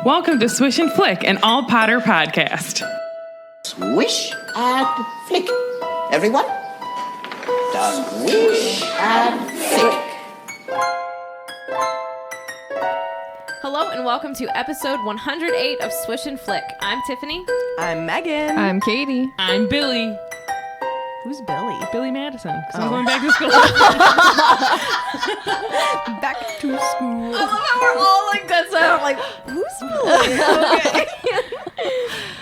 Welcome to Swish and Flick, an all Potter podcast. Swish and flick. Everyone? Swish and flick. Hello and welcome to episode 108 of Swish and Flick. I'm Tiffany. I'm Megan. I'm Katie. I'm Billy. Who's Billy? Billy Madison. Because I'm going back to school. Back to school. I love how we're all like that sound. Like, who's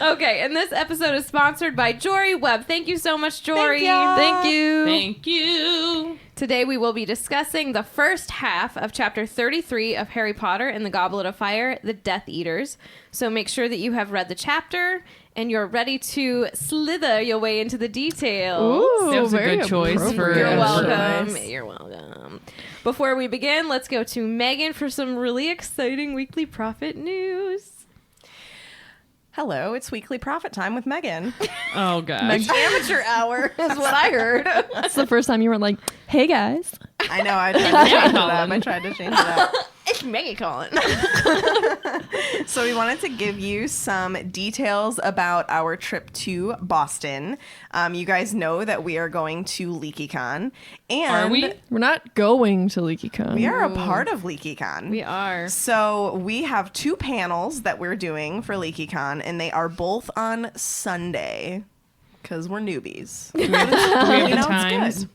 Billy? Okay, and this episode is sponsored by Jory Webb. Thank you so much, Jory. Thank you. Thank you. Today we will be discussing the first half of chapter 33 of Harry Potter and the Goblet of Fire, The Death Eaters. So make sure that you have read the chapter and you're ready to slither your way into the details. Ooh, That was a very good choice for You're episode. welcome. You're welcome. Before we begin, let's go to Megan for some really exciting weekly profit news. Hello, it's weekly profit time with Megan. Oh, gosh. Amateur hour is what I heard. That's the first time you were like, hey guys. I know, I tried to change it up. I tried to change it up. It's Megan calling. So we wanted to give you some details about our trip to Boston. You guys know that we are going to LeakyCon. And Are we? We're not going to LeakyCon. we are a part of LeakyCon. We are. So we have two panels that we're doing for LeakyCon, and they are both on Sunday because we're newbies. Do we have the It's times? good.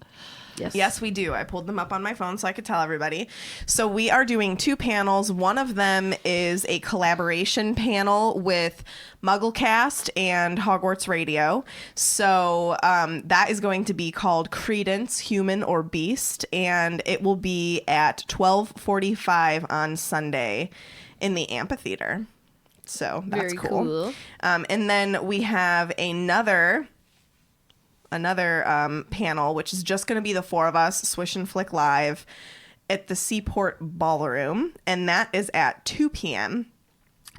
Yes, we do. I pulled them up on my phone so I could tell everybody. So we are doing two panels. One of them is a collaboration panel with MuggleCast and Hogwarts Radio. So that is going to be called Credence, Human or Beast, and it will be at 12:45 on Sunday in the amphitheater. So that's Very cool. cool. And then we have another panel, which is just going to be the four of us, Swish and Flick Live, at the Seaport Ballroom, and that is at 2 p.m.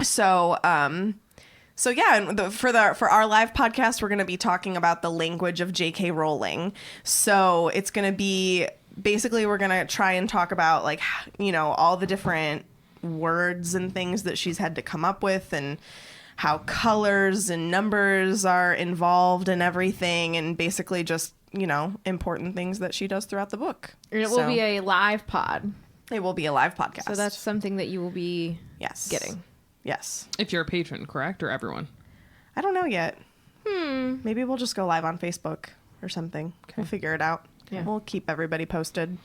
So yeah, and for our live podcast, we're going to be talking about the language of J.K. Rowling. So it's going to be basically we're going to try and talk about like all the different words and things that she's had to come up with and how colors and numbers are involved in everything, and basically just, important things that she does throughout the book. And it will be a live pod. It will be a live podcast. So that's something that you will be getting. Yes. If you're a patron, correct? Or everyone? I don't know yet. Maybe we'll just go live on Facebook or something. We'll figure it out. Yeah. We'll keep everybody posted.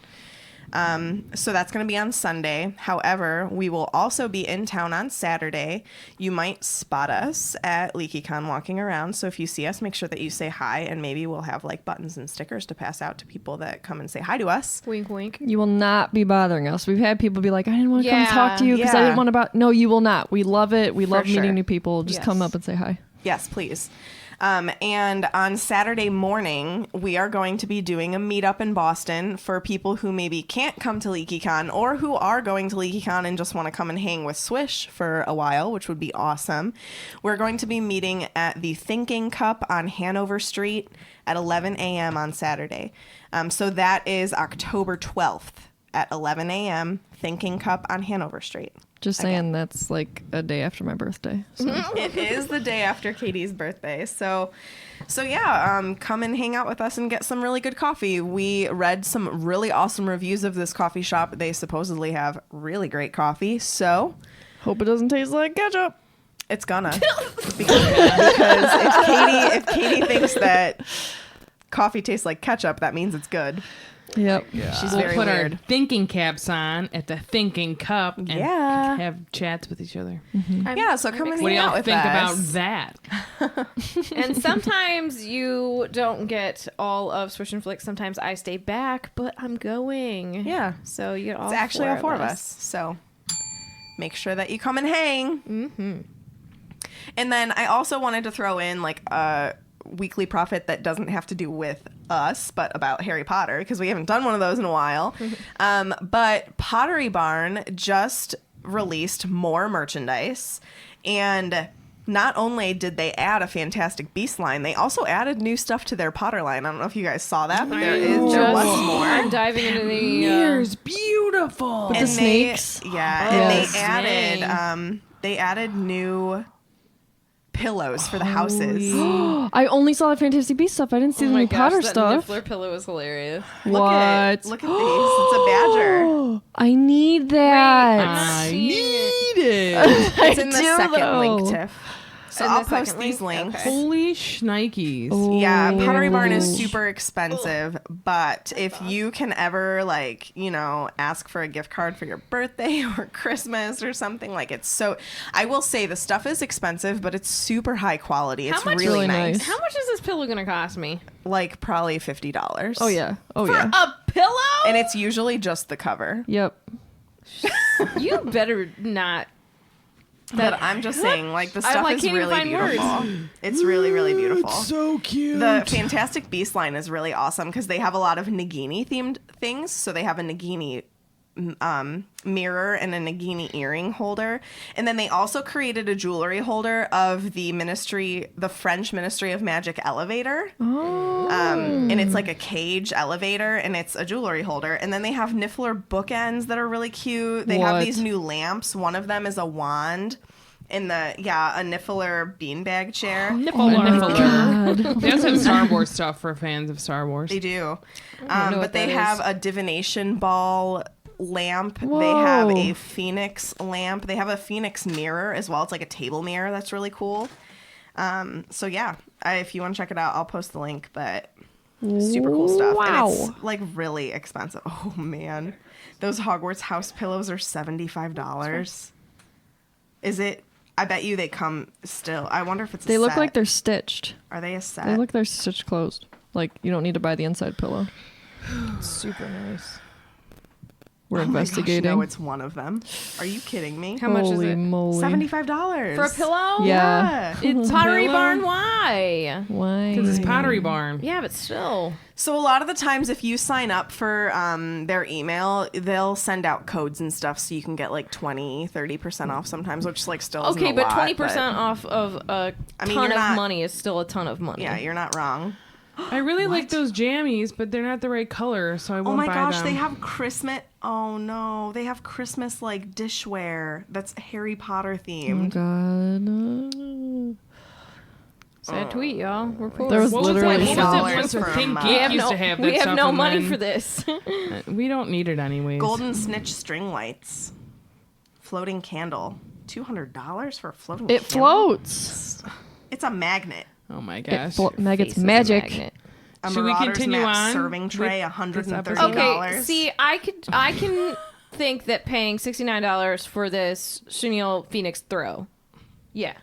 So that's going to be on Sunday. However, we will also be in town on Saturday. You might spot us at LeakyCon walking around. So if you see us, make sure that you say hi, and maybe we'll have like buttons and stickers to pass out to people that come and say hi to us. Wink, wink. You will not be bothering us. We've had people be like, I didn't want to come talk to you because I Yeah. didn't want to No, you will not. We love it. We love sure. meeting new people. Just Yes. come up and say hi. Yes, please. And on Saturday morning, we are going to be doing a meetup in Boston for people who maybe can't come to LeakyCon or who are going to LeakyCon and just want to come and hang with Swish for a while, which would be awesome. We're going to be meeting at the Thinking Cup on Hanover Street at 11 a.m. on Saturday. So that is October 12th at 11 a.m., Thinking Cup on Hanover Street. Just saying that's like a day after my birthday. So. It is the day after Katie's birthday. So yeah, come and hang out with us and get some really good coffee. We read some really awesome reviews of this coffee shop. They supposedly have really great coffee. So Hope it doesn't taste like ketchup. it's gonna. because if Katie thinks that coffee tastes like ketchup, that means it's good. Yep. She's We'll very put weird. our thinking caps on at the thinking cup and Yeah. have chats with each other. Yeah, so come and What do hang out y'all with think about us. that? And sometimes you don't get all of Swish and Flick. Sometimes I stay back, but I'm going. Yeah. So you get all It's actually all four of us. So make sure that you come and hang. Mm-hmm. And then I also wanted to throw in like a weekly profit that doesn't have to do with us, but about Harry Potter, because we haven't done one of those in a while. But Pottery Barn just released more merchandise, and not only did they add a Fantastic Beast line, they also added new stuff to their Potter line. I don't know if you guys saw that, but there was more. I'm diving into the. Mirror's beautiful. With the snakes. And dang. they added new pillows for the houses. I only saw the Fantastic Beasts stuff. I didn't see the new Potter stuff. Niffler pillow is hilarious. Look at these. It's a badger. I need that. I need it. It's in the do, second though. link, Tiff. So In the I'll post second these link? links. Okay. Holy shnikes. Yeah, Pottery Barn is super expensive, but if you can ever ask for a gift card for your birthday or Christmas or something, it's so. I will say the stuff is expensive, but it's super high quality. It's much- really Really nice. nice. How much is this pillow gonna cost me? Probably $50. Oh yeah. Oh For yeah. a pillow? And it's usually just the cover. Yep. You better not. But I'm just saying, the stuff is can't even really find beautiful. It's really, really beautiful. So cute. The Fantastic Beast line is really awesome because they have a lot of Nagini themed things. So they have a Nagini mirror and a Nagini earring holder. And then they also created a jewelry holder of the French Ministry of Magic elevator. And it's like a cage elevator and it's a jewelry holder. And then they have Niffler bookends that are really cute. They have What? these new lamps. One of them is a wand. In a Niffler beanbag chair. God. They also have Star Wars stuff for fans of Star Wars. They do. know But what they that have is. a divination ball lamp. They Whoa. have a phoenix lamp. They have a phoenix mirror as well. It's like a table mirror. That's really cool. So yeah, if you want to check it out, I'll post the link, but super cool stuff. Wow. And it's really expensive. Oh man. Those Hogwarts house pillows are $75. Is it? I bet you they come still. I wonder if it's a They look set. like they're stitched. Are they a set? They look they're stitched closed. You don't need to buy the inside pillow. Super nice. We're Oh my gosh, investigating. no, it's one of them. Are you kidding me? How much is Holy it? moly. $75 For a pillow? Yeah. It's Pottery Pillow? Barn. Why? Why? Because it's Pottery Barn. Yeah, but still. So a lot of the times, if you sign up for their email, they'll send out codes and stuff, so you can get 20-30% off sometimes, which still isn't Okay, a but lot, 20% off of a mean, ton you're of not- money is still a ton of money. Yeah, you're not wrong. I really like those jammies, but they're not the right color, so I Oh won't my buy gosh, them. they have Christmas. Oh no, they have Christmas dishware that's Harry Potter Oh themed. God. Sad tweet, y'all. We're poor. There was What was literally that? some- What was that once $8 where for a Pink mug. Geek used to have that we have stuff no and money then- for this. We don't need it anyways. Golden snitch string lights, floating candle, $200 for a floating. It candle? floats. It's a magnet. Oh my It gosh. Maggots Face is a magic. magnet. A Should we Marauders continue map on serving tray, with $130. this episode? Okay, see, I can think that paying $69 for this chenille Phoenix throw. Yeah.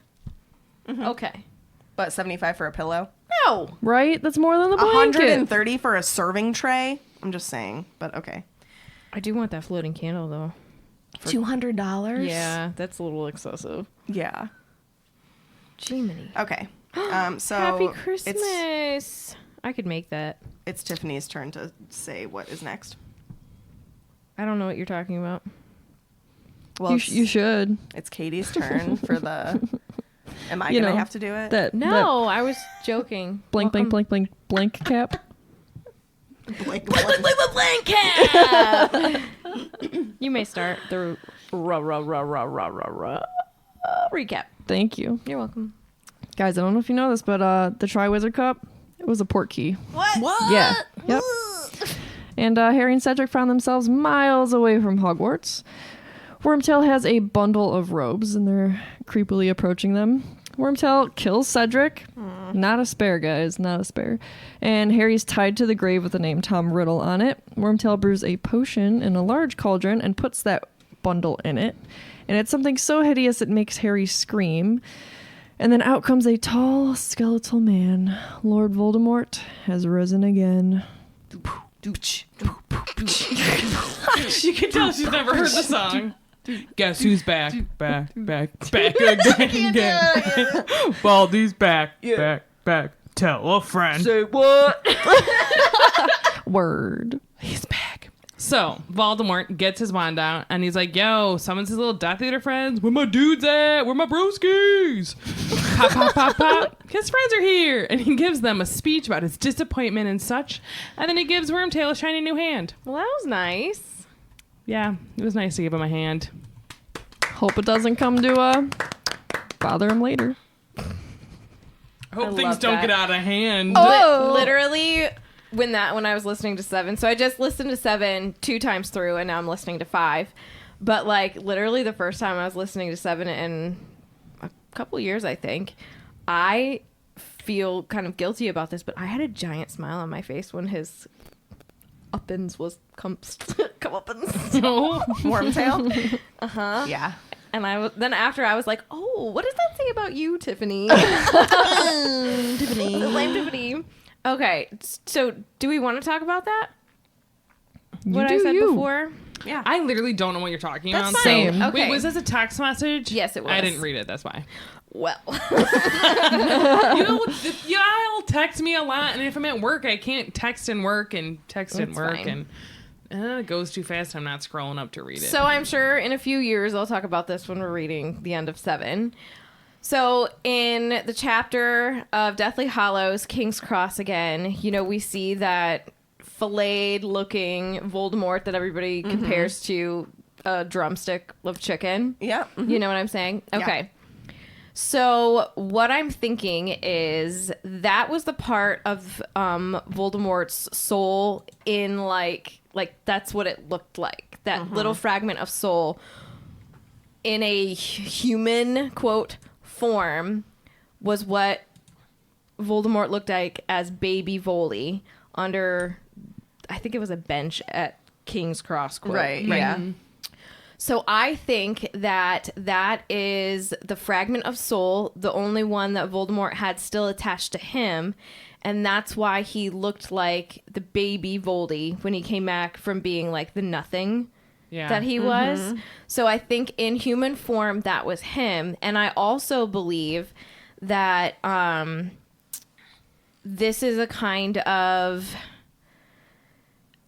Okay. But 75 for a pillow. No. Right? That's more than the blanket. 130 for a serving tray. I'm just saying, but okay. I do want that floating candle though. $200. Yeah, that's a little excessive. Yeah. Jiminy. Okay. So Happy It's, Christmas. I could make that. it's Tiffany's turn to say what is next. I don't know what you're talking about. Well, You should. it's Katie's turn for the. Am I You gonna know, have to do it? That No, I was joking. blank, blank, blank, blank, blank cap. Blank, Blank cap. You may start the recap. Thank you. You're welcome. Guys, I don't know if you know this, but the Triwizard Cup, it was a port key. What? Yeah. Yep. And Harry and Cedric found themselves miles away from Hogwarts. Wormtail has a bundle of robes, and they're creepily approaching them. Wormtail kills Cedric. Not a spare, guys. Not a spare. And Harry's tied to the grave with the name Tom Riddle on it. Wormtail brews a potion in a large cauldron and puts that bundle in it. And it's something so hideous it makes Harry scream. And then out comes a tall, skeletal man. Lord Voldemort has risen again. You can tell she's never heard the song. Guess who's back? Back again. Baldy's back. Back. Tell a friend. Word. He's back. So Voldemort gets his wand out and he's like, yo, summons his little Death Eater friends. Where my dudes at? Where my broskies? Pop, pop, pop, pop. His friends are here. And he gives them a speech about his disappointment and such. And then he gives Wormtail a shiny new hand. Well, that was nice. Yeah, it was nice to give him a hand. Hope it doesn't come to bother him later. I hope I things love don't that. get out of hand. Oh, literally. When I was listening to 7, so I just listened to 7 2 times through, and now I'm listening to 5. But like literally, the first time I was listening to 7 in a couple years, I think, I feel kind of guilty about this, but I had a giant smile on my face when his uppins was come-uppins. Wormtail. Uh-huh. Yeah. And then after I was like, oh, what does that say about you, Tiffany? Tiffany. Blame Tiffany. Okay, so do we want to talk about that? What I said before? Yeah. I literally don't know what you're talking That's about. fine. So, Okay. Wait, was this a text message? Yes, it was. I didn't read it. That's why. Well. Y'all text me a lot, and if I'm at work, I can't text and work and text and That's work, fine. and it goes too fast. I'm not scrolling up to read it. So I'm sure in a few years I'll talk about this when we're reading the end of 7. So in the chapter of Deathly Hallows, King's Cross again, we see that filleted looking Voldemort that everybody compares to a drumstick of chicken. Yeah. You know what I'm saying? Yeah. Okay. So what I'm thinking is that was the part of Voldemort's soul in like that's what it looked like. That little fragment of soul in a human quote form was what Voldemort looked like as baby Voldy under, I think it was a bench at King's Cross quote. Right. Yeah. So I think that is the fragment of soul, the only one that Voldemort had still attached to him, and that's why he looked like the baby Voldy when he came back from being like the nothing that he was. So I think in human form that was him, and I also believe that this is a kind of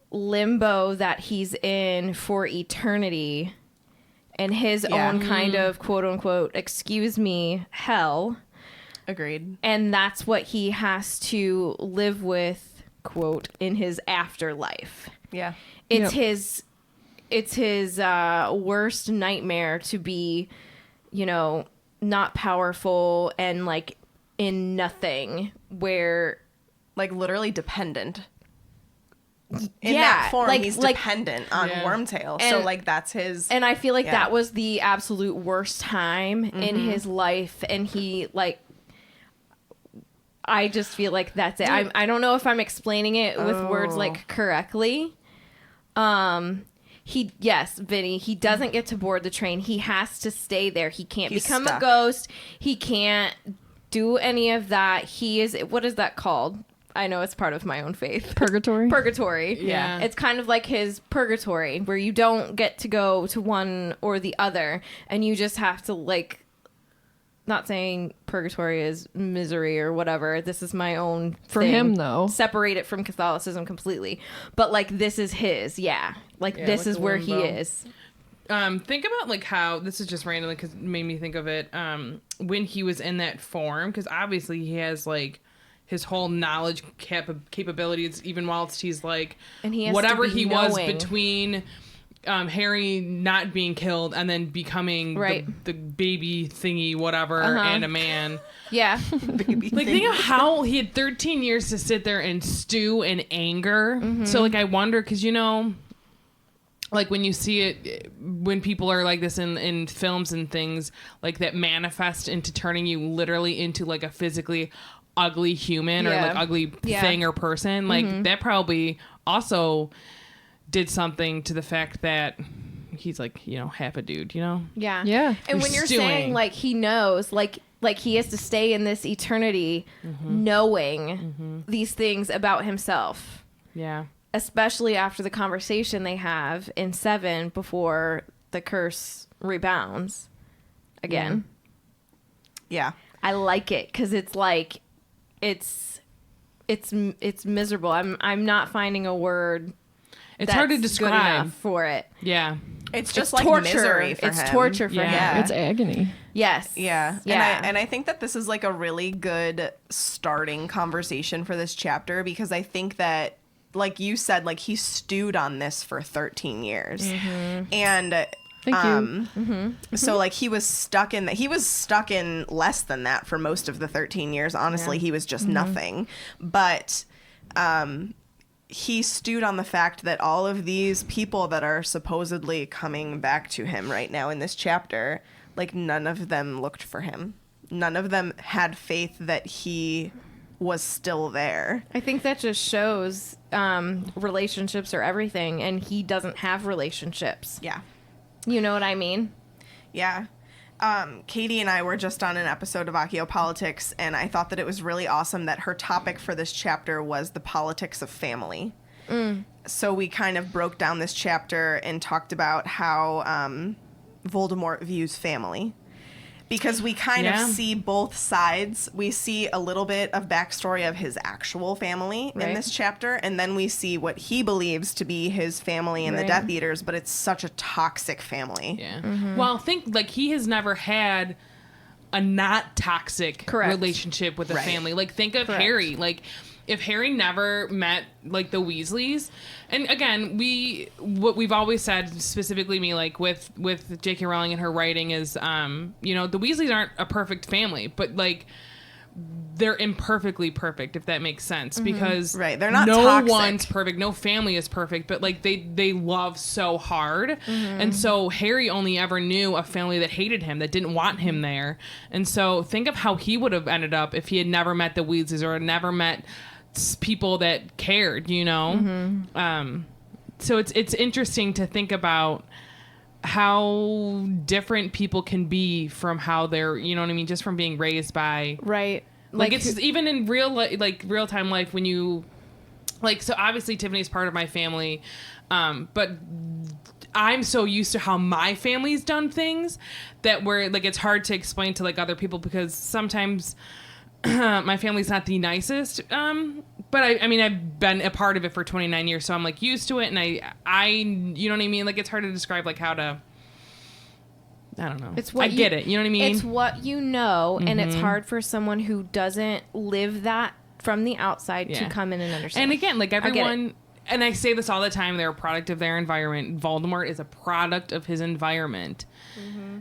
limbo that he's in for eternity, and his own kind of quote unquote excuse me hell. Agreed. And that's what he has to live with, quote, in his afterlife. Yeah. It's his worst nightmare to be, not powerful and like in nothing, where Like literally dependent. In that form, he's dependent on Wormtail. So like that's his. And I feel like that was the absolute worst time in his life, and he like. I just feel like that's it. I don't know if I'm explaining it with words like correctly. Vinny, he doesn't get to board the train. He has to stay there. He can't become stuck. a ghost. He can't do any of that. He is, what is that called? I know it's part of my own faith. Purgatory? Purgatory. Yeah. It's kind of like his purgatory where you don't get to go to one or the other, and you just have to like, not saying purgatory is misery or whatever. This is my own For thing. him, though. Separate it from Catholicism completely. But like this is his, Like this like is a where he limbo. is. Think about like how this is just randomly because it made me think of it when he was in that form, because obviously he has like his whole knowledge capabilities even whilst he's like And he has whatever to be he was knowing. between Harry not being killed and then becoming the baby thingy whatever and a man. Yeah. Like think of how he had 13 years to sit there and stew in anger. So like I wonder because like when you see it, when people are like this in films and things like that manifest into turning you literally into like a physically ugly human or like ugly thing or person, like that probably also did something to the fact that he's like, half a dude, Yeah. Yeah. And You're when you're stewing. saying like he knows, like he has to stay in this eternity knowing these things about himself. Yeah. Especially after the conversation they have in 7 before the curse rebounds again. Yeah. I like it because it's like it's miserable. I'm not finding a word. It's hard to that's good describe. enough for it. Yeah. It's just It's like torture. misery for It's him. torture for Yeah. him. It's agony. Yes. Yeah. Yeah. And I think that this is like a really good starting conversation for this chapter, because I think that, like you said, like he stewed on this for 13 years. And Thank you. so like he was stuck in less than that for most of the 13 years. Honestly, he was just nothing. But he stewed on the fact that all of these people that are supposedly coming back to him right now in this chapter, like none of them looked for him. None of them had faith that he was still there. I think that just shows relationships are everything, and he doesn't have relationships. Yeah. You know what I mean? Yeah. Katie and I were just on an episode of Accio Politics, and I thought that it was really awesome that her topic for this chapter was the politics of family. So we kind of broke down this chapter and talked about how Voldemort views family. Because we kind of see both sides. We see a little bit of backstory of his actual family in this chapter, and then we see what he believes to be his family and the Death Eaters, but it's such a toxic family. Yeah. Well, think like he has never had a not toxic relationship with a family. Like think of Harry. Like if Harry never met like the Weasleys, and again, what we've always said, specifically me, like with J.K. Rowling and her writing is, you know, the Weasleys aren't a perfect family, but like they're imperfectly perfect, if that makes sense, because they're not no toxic. one's perfect, no family is perfect, but like they love so hard, and so Harry only ever knew a family that hated him, that didn't want him there, and so think of how he would have ended up if he had never met the Weasleys or had never met people that cared, you know. So it's interesting to think about how different people can be from how they're, you know what I mean, just from being raised by like it's even in real time life when you like, so obviously Tiffany's part of my family, but I'm so used to how my family's done things that where like it's hard to explain to like other people, because sometimes my family's not the nicest, but I mean I've been a part of it for 29 years, so I'm like used to it, and I you know what I mean, like it's hard to describe like how to, I don't know. It's what I get it. You know what I mean? It's what you know, and it's hard for someone who doesn't live that from the outside to come in and understand. And again, like everyone, and I say this all the time, they're a product of their environment. Voldemort is a product of his environment.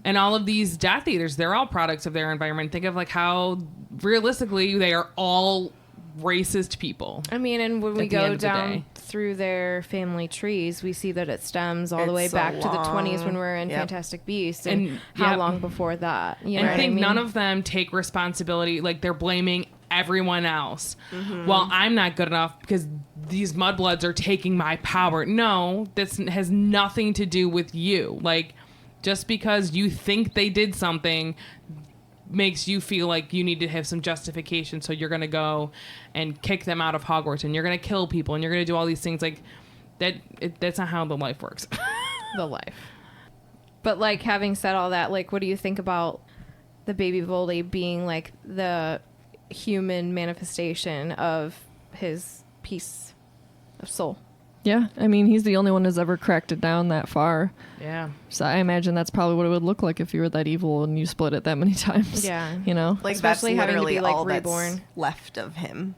And all of these Death Eaters, they're all products of their environment. Think of like how realistically they are all racist people. I mean, and when we at the end go of the down day. through their family trees, we see that it stems all the way It's back so to the 20s when long. we're in Yep. Fantastic Beasts, and And- how yep. long before that. You know And what I think mean? none of them take responsibility. Like they're blaming everyone else. Well, I'm not good enough because these mudbloods are taking my power. No, this has nothing to do with you. Like just because you think they did something makes you feel like you need to have some justification. So you're going to go and kick them out of Hogwarts, and you're going to kill people, and you're going to do all these things like that. That's not how the life works. the life. But like, having said all that, like, what do you think about the baby Voldy being like the human manifestation of his piece of soul? Yeah, I mean, he's the only one who's ever cracked it down that far. Yeah. So I imagine that's probably what it would look like if you were that evil and you split it that many times. Yeah. You know? Like Especially that's having to literally be, like, all reborn. that's left of him.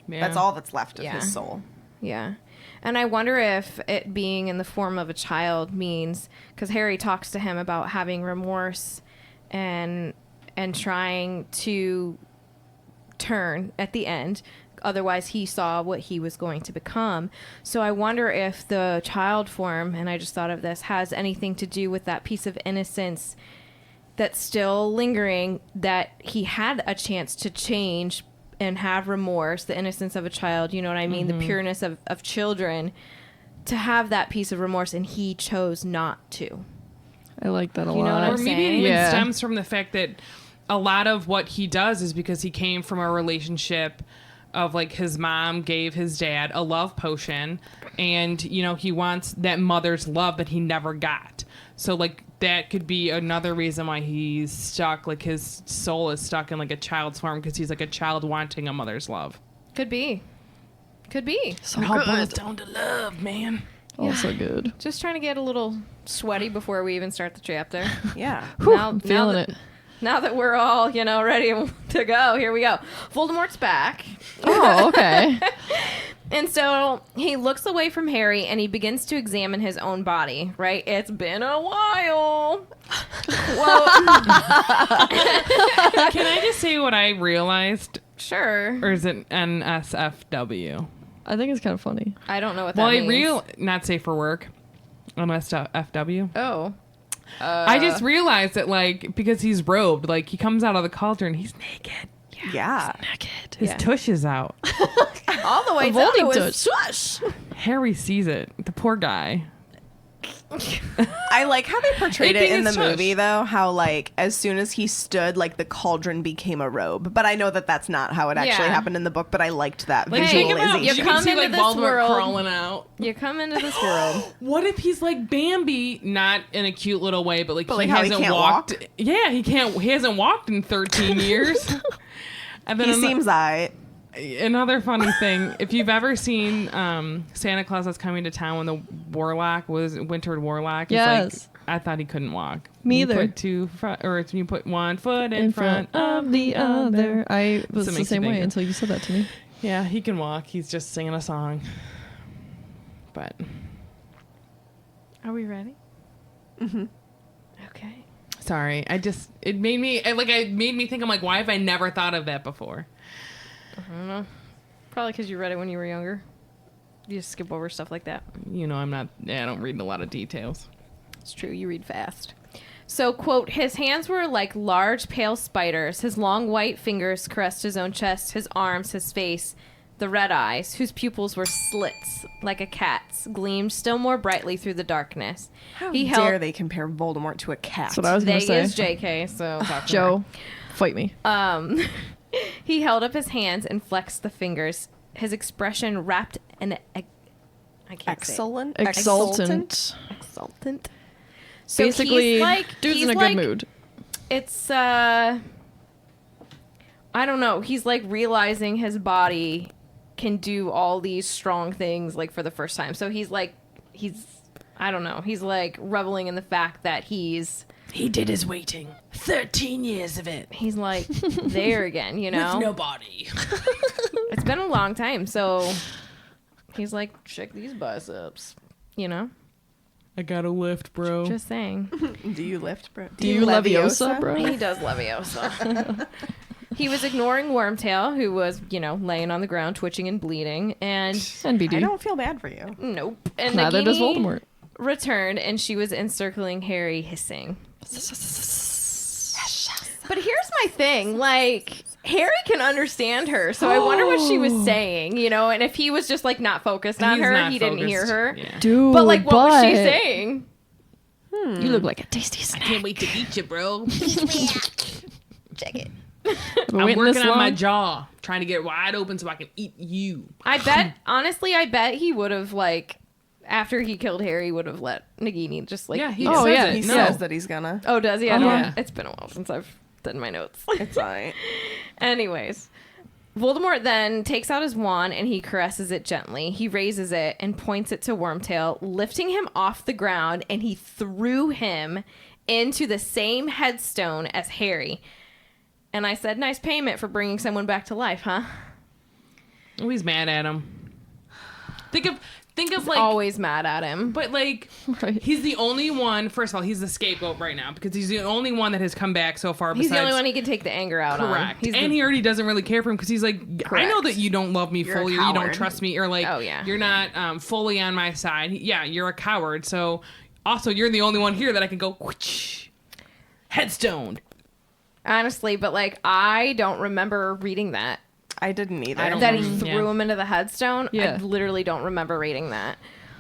Yeah. That's all that's left of Yeah. his soul. Yeah. And I wonder if it being in the form of a child means, because Harry talks to him about having remorse and trying to turn at the end. Otherwise, he saw what he was going to become. So I wonder if the child form, and I just thought of this, has anything to do with that piece of innocence that's still lingering, that he had a chance to change and have remorse, the innocence of a child, you know what I mean? The pureness of children, to have that piece of remorse, and he chose not to. I like that a You know what lot. I'm Or maybe it saying? even Yeah. stems from the fact that a lot of what he does is because he came from a relationship of like his mom gave his dad a love potion, and you know he wants that mother's love that he never got. So like that could be another reason why he's stuck, like his soul is stuck in like a child's form, because he's like a child wanting a mother's love. Could be. Could be. So It all boils good. down to love, man. Also good. Just trying to get a little sweaty before we even start the chapter. Yeah. Whew, Now- I'm now feeling that- it. Now that we're all, ready to go, here we go. Voldemort's back. Oh, okay. And so he looks away from Harry and he begins to examine his own body, right? It's been a while. Well, Can I just say what I realized? sure. Or is it NSFW? I think it's kind of funny. I don't know what Well, that I means. not safe for work. NSFW. Oh. I just realized that, like, because he's robed, like, he comes out of the cauldron, he's naked. Yeah. Naked. His tush is out. All the way down to his shush. Harry sees it. The poor guy. I like how they portrayed It it in being the a shush. movie, though, how, like, as soon as he stood, like, the cauldron became a robe. But I know that that's not how it actually Yeah. happened in the book, but I liked that Like, think about, visualization. you you come can see, into like, this Voldemort world. crawling out. You come into this world. What if he's like Bambi, not in a cute little way, but like, But, like, how he hasn't can't walked. walk? Yeah, he can't. He hasn't walked in 13 years. And then He seems another funny thing, if you've ever seen Santa Claus That's Coming to Town when the Warlock was Wintered Warlock, it's Yes. like, I thought he couldn't walk. Me You either. Put two front, or you put one foot In front of the other. I was So it the makes same you way think. until you said that to me. Yeah, he can walk. He's just singing a song. But Are we ready? Mm-hmm. Okay. sorry, it made me think. I'm like, why have I never thought of that before? I don't know. Probably because you read it when you were younger. You just skip over stuff like that. You know, I don't read a lot of details. It's true. You read fast. So, quote, his hands were like large, pale spiders. His long white fingers caressed his own chest, his arms, his face. The red eyes, whose pupils were slits like a cat's, gleamed still more brightly through the darkness. How He dare held they compare Voldemort to a cat? That's what I was going they to say. is JK, so talk to Joe, fight me. her. He held up his hands and flexed the fingers. His expression wrapped in I can't Excellent. Exultant. say it. Exultant. So Basically, he's like, dude's he's in a like, good mood. It's I don't know. He's like realizing his body can do all these strong things like for the first time. So he's I don't know. He's like reveling in the fact that he did his waiting. 13 years of it. he's like there again, you know? With no body. It's been a long time, so he's like, check these biceps, you know? I got a lift, bro. Just saying. Do you lift, bro? Do you Leviosa, bro? He does Leviosa. He was ignoring Wormtail, who was, laying on the ground, twitching and bleeding, and NBD. I don't feel bad for you. nope. And Neither does Nagini Voldemort. returned, and she was encircling Harry, hissing. But here's my thing, like, Harry can understand her, so I wonder what she was saying, and if he was just, like, not focused on He's her, not he didn't hear focused. her. Yeah. Dude, But, like, what was she saying? You look like a tasty snack. Can't wait to eat you, bro. Check it. I'm working on my jaw, trying to get it wide open so I can eat you. I bet, honestly, I bet he would have, like, after he killed Harry, would have let Nagini just, like, Yeah, he eat Oh, says yeah. it. He No. says that he's gonna. Oh, does he? I don't Yeah. It's been a while since I've done my notes. It's alright. Anyways, Voldemort then takes out his wand and he caresses it gently. He raises it and points it to Wormtail, lifting him off the ground, and he threw him into the same headstone as Harry. And I said, nice payment for bringing someone back to life, huh? Oh, he's mad at him. Think of like, Always mad at him. but like, Right. he's the only one. First of all, he's the scapegoat right now because he's the only one that has come back so far. He's the besides, only one he can take the anger out on. correct, He's and he already doesn't really care for him because he's like, I know Correct. that you don't love me You're a fully, or you don't coward. trust me, or like, Oh, yeah. you're not fully on my side. Yeah, you're a coward. So also, you're the only one here that I can go whoosh, headstone. honestly, but like, I don't remember reading that. I didn't either. I don't That he Mm, threw yeah. him into the headstone. Yeah. I literally don't remember reading that.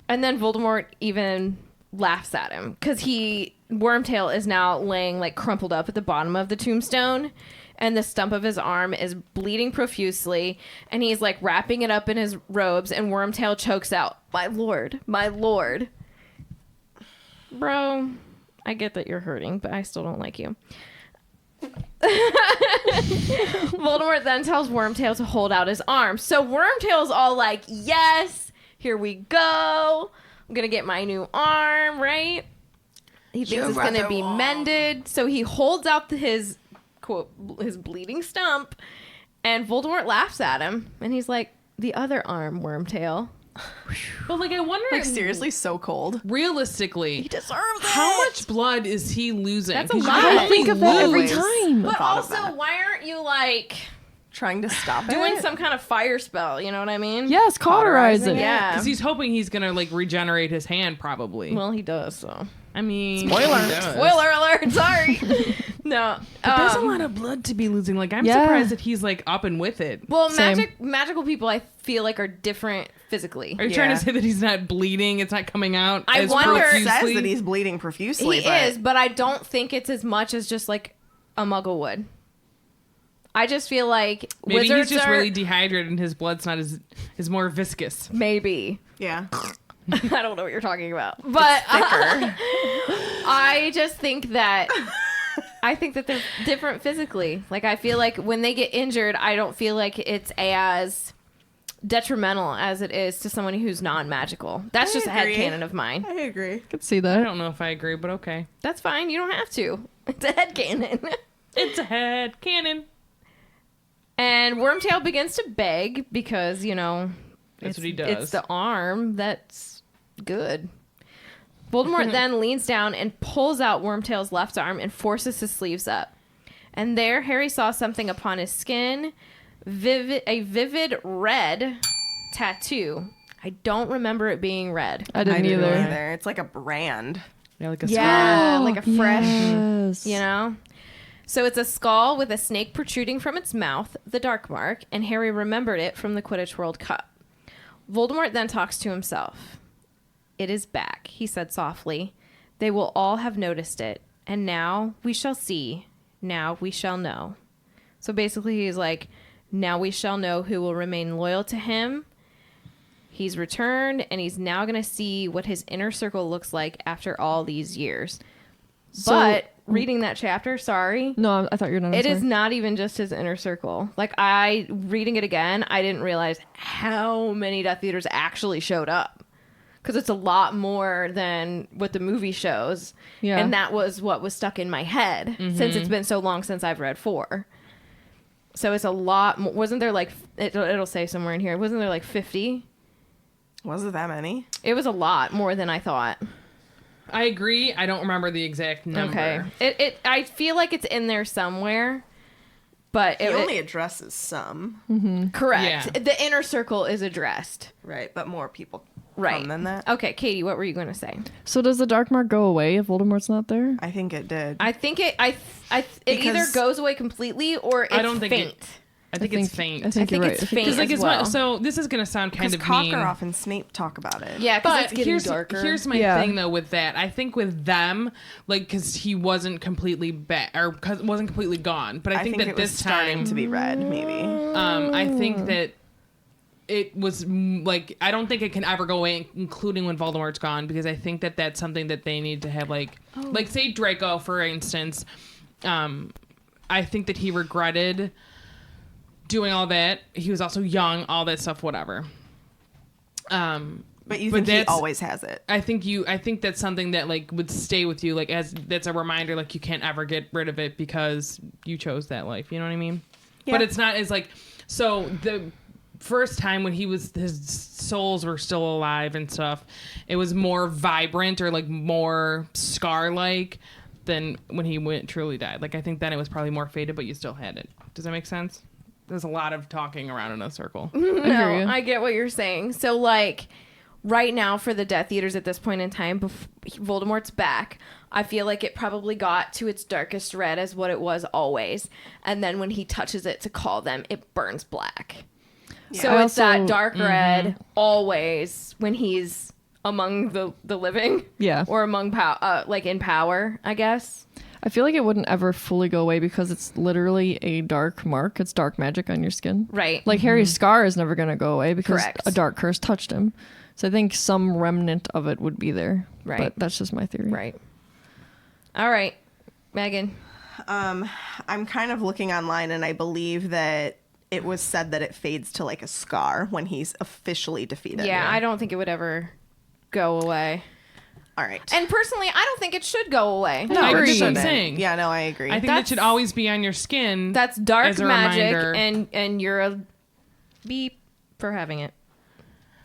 And then Voldemort even laughs at him because Wormtail is now laying like crumpled up at the bottom of the tombstone, and the stump of his arm is bleeding profusely, and he's like wrapping it up in his robes, and Wormtail chokes out, "My lord, my lord." Bro, I get that you're hurting, but I still don't like you. Voldemort then tells Wormtail to hold out his arm. So Wormtail's all like, yes, here we go. I'm going to get my new arm, right? He thinks it's going to be mended. So he holds out his, quote, his bleeding stump, and Voldemort laughs at him. And he's like, the other arm, Wormtail. But like, I wonder, Like, seriously, so cold. realistically, He deserves it. how much blood is he losing? That's a 'Cause you lot. don't I think of that every Always time. But thought of also, that. why aren't you like Trying to stop it? doing some kind of fire spell? You know what I mean? Yes, cauterize Cauterizing it. it. Yeah. Because he's hoping he's gonna like regenerate his hand, probably. Well, he does, so. I mean, Spoiler. he does. Spoiler alert, sorry. No. But there's a lot of blood to be losing. Like, I'm Yeah. surprised that he's like up and with it. Well, Same. magical people, I feel like, are different physically. Are you trying to Yeah. say that he's not bleeding? It's not coming out. I as wonder- It says profusely? that he's bleeding profusely. He is, but I don't think it's as much as just like a muggle would. I just feel like Maybe wizards he's just are really dehydrated and his blood's not as is more viscous. maybe. Yeah. I don't know what you're talking about, but I just think that they're different physically. Like, I feel like when they get injured, I don't feel like it's as detrimental as it is to someone who's non-magical. That's I just agree. a headcanon of mine. I agree. Could see I that. don't know if I agree, but okay. That's fine. You don't have to. It's a headcanon. It's a head cannon. And Wormtail begins to beg because, you know, That's what he does. It's the arm that's good. Voldemort then leans down and pulls out Wormtail's left arm and forces his sleeves up. And there, Harry saw something upon his skin, a vivid red tattoo. I don't remember it being red. I didn't either. either. It's like a brand. Yeah, like a Yeah, Oh, like a fresh, yes. you know? So it's a skull with a snake protruding from its mouth, the Dark Mark, and Harry remembered it from the Quidditch World Cup. Voldemort then talks to himself. It is back, he said softly. They will all have noticed it, and now we shall see. Now we shall know. So basically he's like, now we shall know who will remain loyal to him. He's returned, and he's now going to see what his inner circle looks like after all these years. So- But reading that chapter, sorry, No, I thought you were done. I'm it is sorry. not even just his inner circle. Like, reading it again, I didn't realize how many Death Eaters actually showed up. Because it's a lot more than what the movie shows. Yeah. And that was what was stuck in my head since it's been so long since I've read 4. So it's a lot more. Wasn't there like, it'll say somewhere in here, wasn't there like 50? Was it that many? It was a lot more than I thought. I agree. I don't remember the exact number. Okay. I feel like it's in there somewhere. But He it only addresses some. correct. Yeah. The inner circle is addressed. Right, but more people Right. come than that. Okay, Katie, what were you going to say? So does the Dark Mark go away if Voldemort's not there? I think it did. I think it either Because- goes away completely or it's I don't think faint. I think it's faint. I think you're right. it's I think faint. Because like as it's well. so this is gonna sound kind Because of mean. Cockroach and Snape talk about it. Yeah, because But it's getting here's darker. here's my Yeah. thing though with that. I think with them, like, because he wasn't completely wasn't completely gone. But I think that it was this starting time, to be red, maybe. I think that it was like I don't think it can ever go away, including when Voldemort's gone, because I think that that's something that they need to have, like say Draco for instance. I think that he regretted doing all that. He was also young, all that stuff, whatever. But you think he that's- always has it. I think that's something that like would stay with you, like as that's a reminder, like you can't ever get rid of it because you chose that life. You know what I mean? Yeah. But it's not as like so the first time when his souls were still alive and stuff, it was more vibrant or like more scar like than when he truly died. Like I think then it was probably more faded, but you still had it. Does that make sense? There's a lot of talking around in a circle. hear No, you. I get what you're saying. So, like, right now for the Death Eaters at this point in time, Voldemort's back. I feel like it probably got to its darkest red as what it was always. And then when he touches it to call them, it burns black. So I it's that also- dark red always when he's among the living. Yeah. Or among like in power, I guess. I feel like it wouldn't ever fully go away because it's literally a dark mark. It's dark magic on your skin. Right. Like Harry's scar is never going to go away because Correct. a dark curse touched him. So I think some remnant of it would be there. Right. But that's just my theory. Right. All right, Megan. I'm kind of looking online, and I believe that it was said that it fades to like a scar when he's officially defeated. Yeah, I don't think it would ever go away. All right. And personally, I don't think it should go away. No, I Agreed. agree. I'm saying. Yeah, no, I agree. I think that should always be on your skin. That's dark as a magic, reminder. and you're a beep for having it.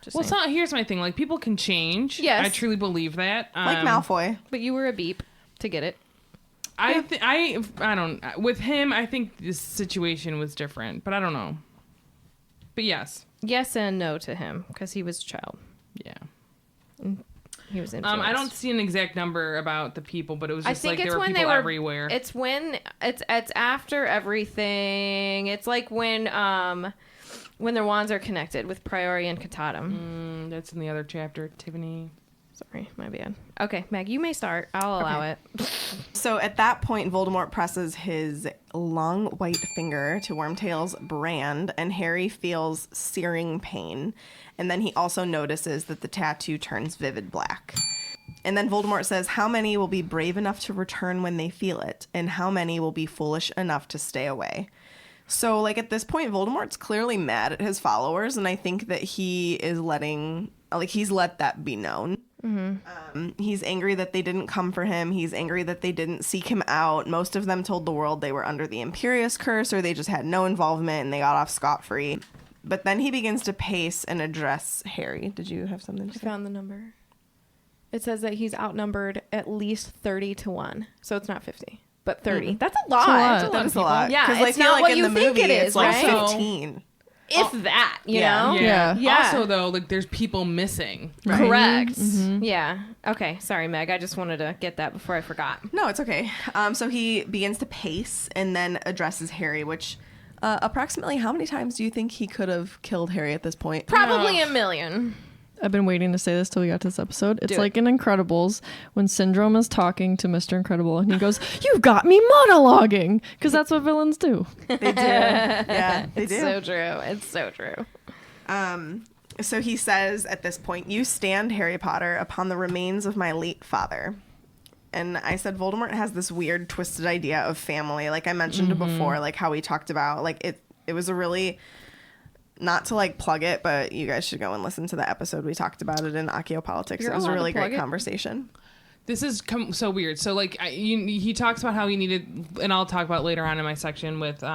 Just Well, it's saying. not. Here's my thing. Like, people can change. Yes. I truly believe that. like Malfoy. But you were a beep to get it. I don't. With him, I think this situation was different, but I don't know. But yes. Yes and no to him because he was a child. Yeah. He was influenced. I don't see an exact number about the people, but it was I just think like there it's were when people they were everywhere. It's when it's after everything. It's like when their wands are connected with Priori and Catatum. That's in the other chapter, Tiffany. Sorry, my bad. Okay, Meg, you may start. I'll allow it. So at that point, Voldemort presses his long white finger to Wormtail's brand, and Harry feels searing pain. And then he also notices that the tattoo turns vivid black. And then Voldemort says, how many will be brave enough to return when they feel it? And how many will be foolish enough to stay away? So, like, at this point, Voldemort's clearly mad at his followers, and I think that he is he's let that be known. He's angry that they didn't come for him. He's angry that they didn't seek him out. Most of them told the world they were under the Imperious Curse, or they just had no involvement and they got off scot-free. But then he begins to pace and address Harry. Did you have something to I say? found the number. It says that he's outnumbered at least 30-1. So it's not 50, but 30. That's a lot. lot. That is a lot. Yeah, 'Cause I it's feel not like what in you the think movie, it is, it's like right? 15. If that, you Yeah. know? Yeah. Yeah. Also, though, like there's people missing. Correct. Yeah. Okay. Sorry, Meg. I just wanted to get that before I forgot. No, it's okay. So he begins to pace and then addresses Harry, which approximately how many times do you think he could have killed Harry at this point? Probably a million. I've been waiting to say this till we got to this episode. It's Do like in Incredibles when Syndrome is talking to Mr. Incredible and he goes, "You've got me monologuing," because that's what villains do. They do. Yeah, they do. So true. It's so true. So he says at this point, "You stand, Harry Potter, upon the remains of my late father." And I said Voldemort has this weird, twisted idea of family. Like I mentioned before, like how we talked about, like it was a really, not to like plug it, but you guys should go and listen to the episode we talked about it in Archaeopolitics. You're It was a allowed to really plug great it. conversation. This is so weird. So like he talks about how he needed, and I'll talk about later on in my section with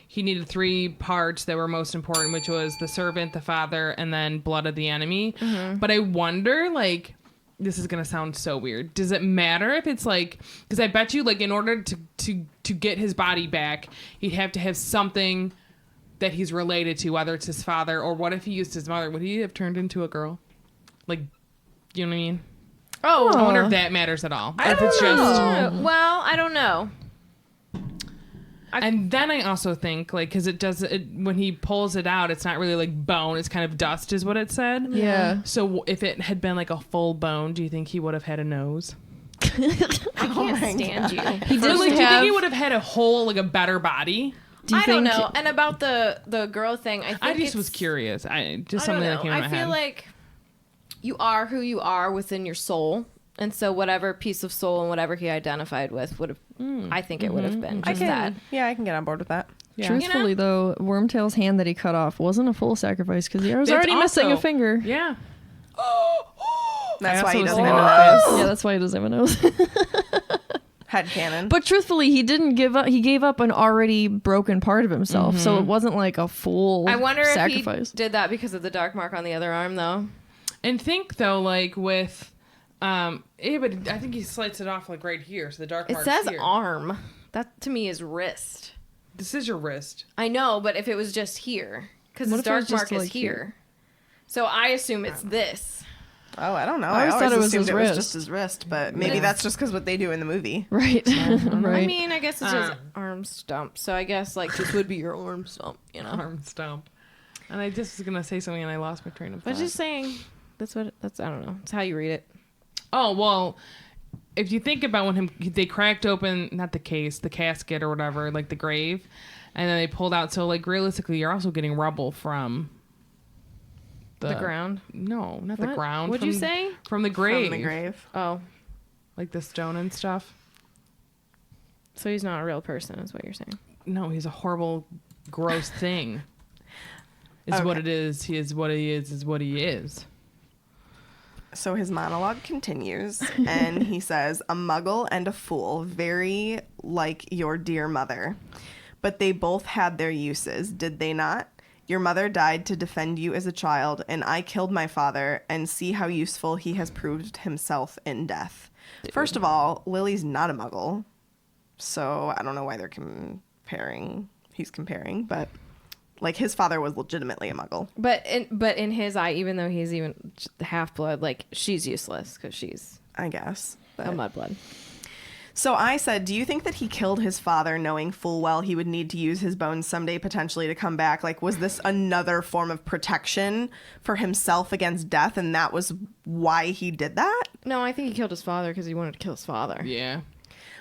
he needed 3 parts that were most important, which was the servant, the father, and then blood of the enemy. But I wonder, like, this is gonna sound so weird. Does it matter if it's like, because I bet you, like, in order to get his body back, he'd have to have something that he's related to, whether it's his father or what if he used his mother? Would he have turned into a girl? Like, you know what I mean? Oh, I wonder if that matters at all. Or if it's well, I don't know. And then I also think, like, because when he pulls it out, it's not really like bone, it's kind of dust, is what it said. Yeah. So if it had been like a full bone, do you think he would have had a nose? I can't stand you. He Or, did like, do you have. think he would have had a whole, like, a better body? Do you I don't think- know. And about the girl thing, I think I just it's- was curious. Just I don't something that know. came in my I feel head. like you are who you are within your soul. And so whatever piece of soul and whatever he identified with would have, I think it would have been just that. I can get on board with that. Yeah. Truthfully, though, Wormtail's hand that he cut off wasn't a full sacrifice because he was That's already missing a also- finger. Yeah. That's I why he also was doesn't thinking have about a nose. Yeah, that's why he doesn't have a nose. Headcanon. But truthfully, he didn't give up. He gave up an already broken part of himself, so it wasn't like a full I wonder sacrifice. if he did that because of the dark mark on the other arm, though. And think, though, like, with... but I think he slices it off, like, right here, so the dark It mark's says here. arm. That to me is wrist. This is your wrist. I know, but if it was just here, because What his if it was dark just, mark is like, here. here? So I assume it's this. Oh, I don't know. I I always always thought it was assumed his it was wrist. just his wrist, but maybe Yeah. that's just because what they do in the movie. Right. right. I mean, I guess it's just arm stump. So I guess like this would be your arm stump, you know. Arm stump. And I just was going to say something and I lost my train of thought. But just saying, that's I don't know. It's how you read it. Oh, well, if you think about when they cracked open, not the case, the casket or whatever, like the grave, and then they pulled out. So, like, realistically, you're also getting rubble from The ground. No, not the What? ground. What'd you say? From the grave. From the grave. Oh, Like the stone and stuff. So he's not a real person, is what you're saying. No, he's a horrible, gross thing. Is what it is. He is what he is what he is. So his monologue continues, and he says, "A muggle and a fool, very like your dear mother. But they both had their uses, did they not? Your mother died to defend you as a child, and I killed my father, and see how useful he has proved himself in death." First of all, Lily's not a muggle, so I don't know why they're comparing. He's comparing, but like his father was legitimately a muggle. But in his eye, even though he's even half blood, like she's useless because she's I guess a mudblood. So I said, do you think that he killed his father knowing full well he would need to use his bones someday potentially to come back? Like, was this another form of protection for himself against death, and that was why he did that? No, I think he killed his father because he wanted to kill his father. Yeah.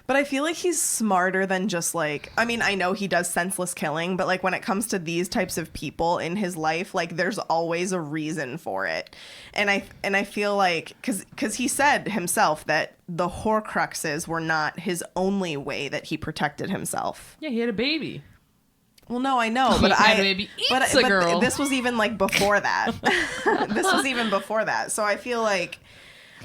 But I feel like he's smarter than just like, I mean, I know he does senseless killing, but like when it comes to these types of people in his life, like there's always a reason for it. And I feel like, cause he said himself that the Horcruxes were not his only way that he protected himself. Yeah, he had a baby. Well, no, I know, He but had a baby. Eats a girl. This was even like before that. This was even before that. So I feel like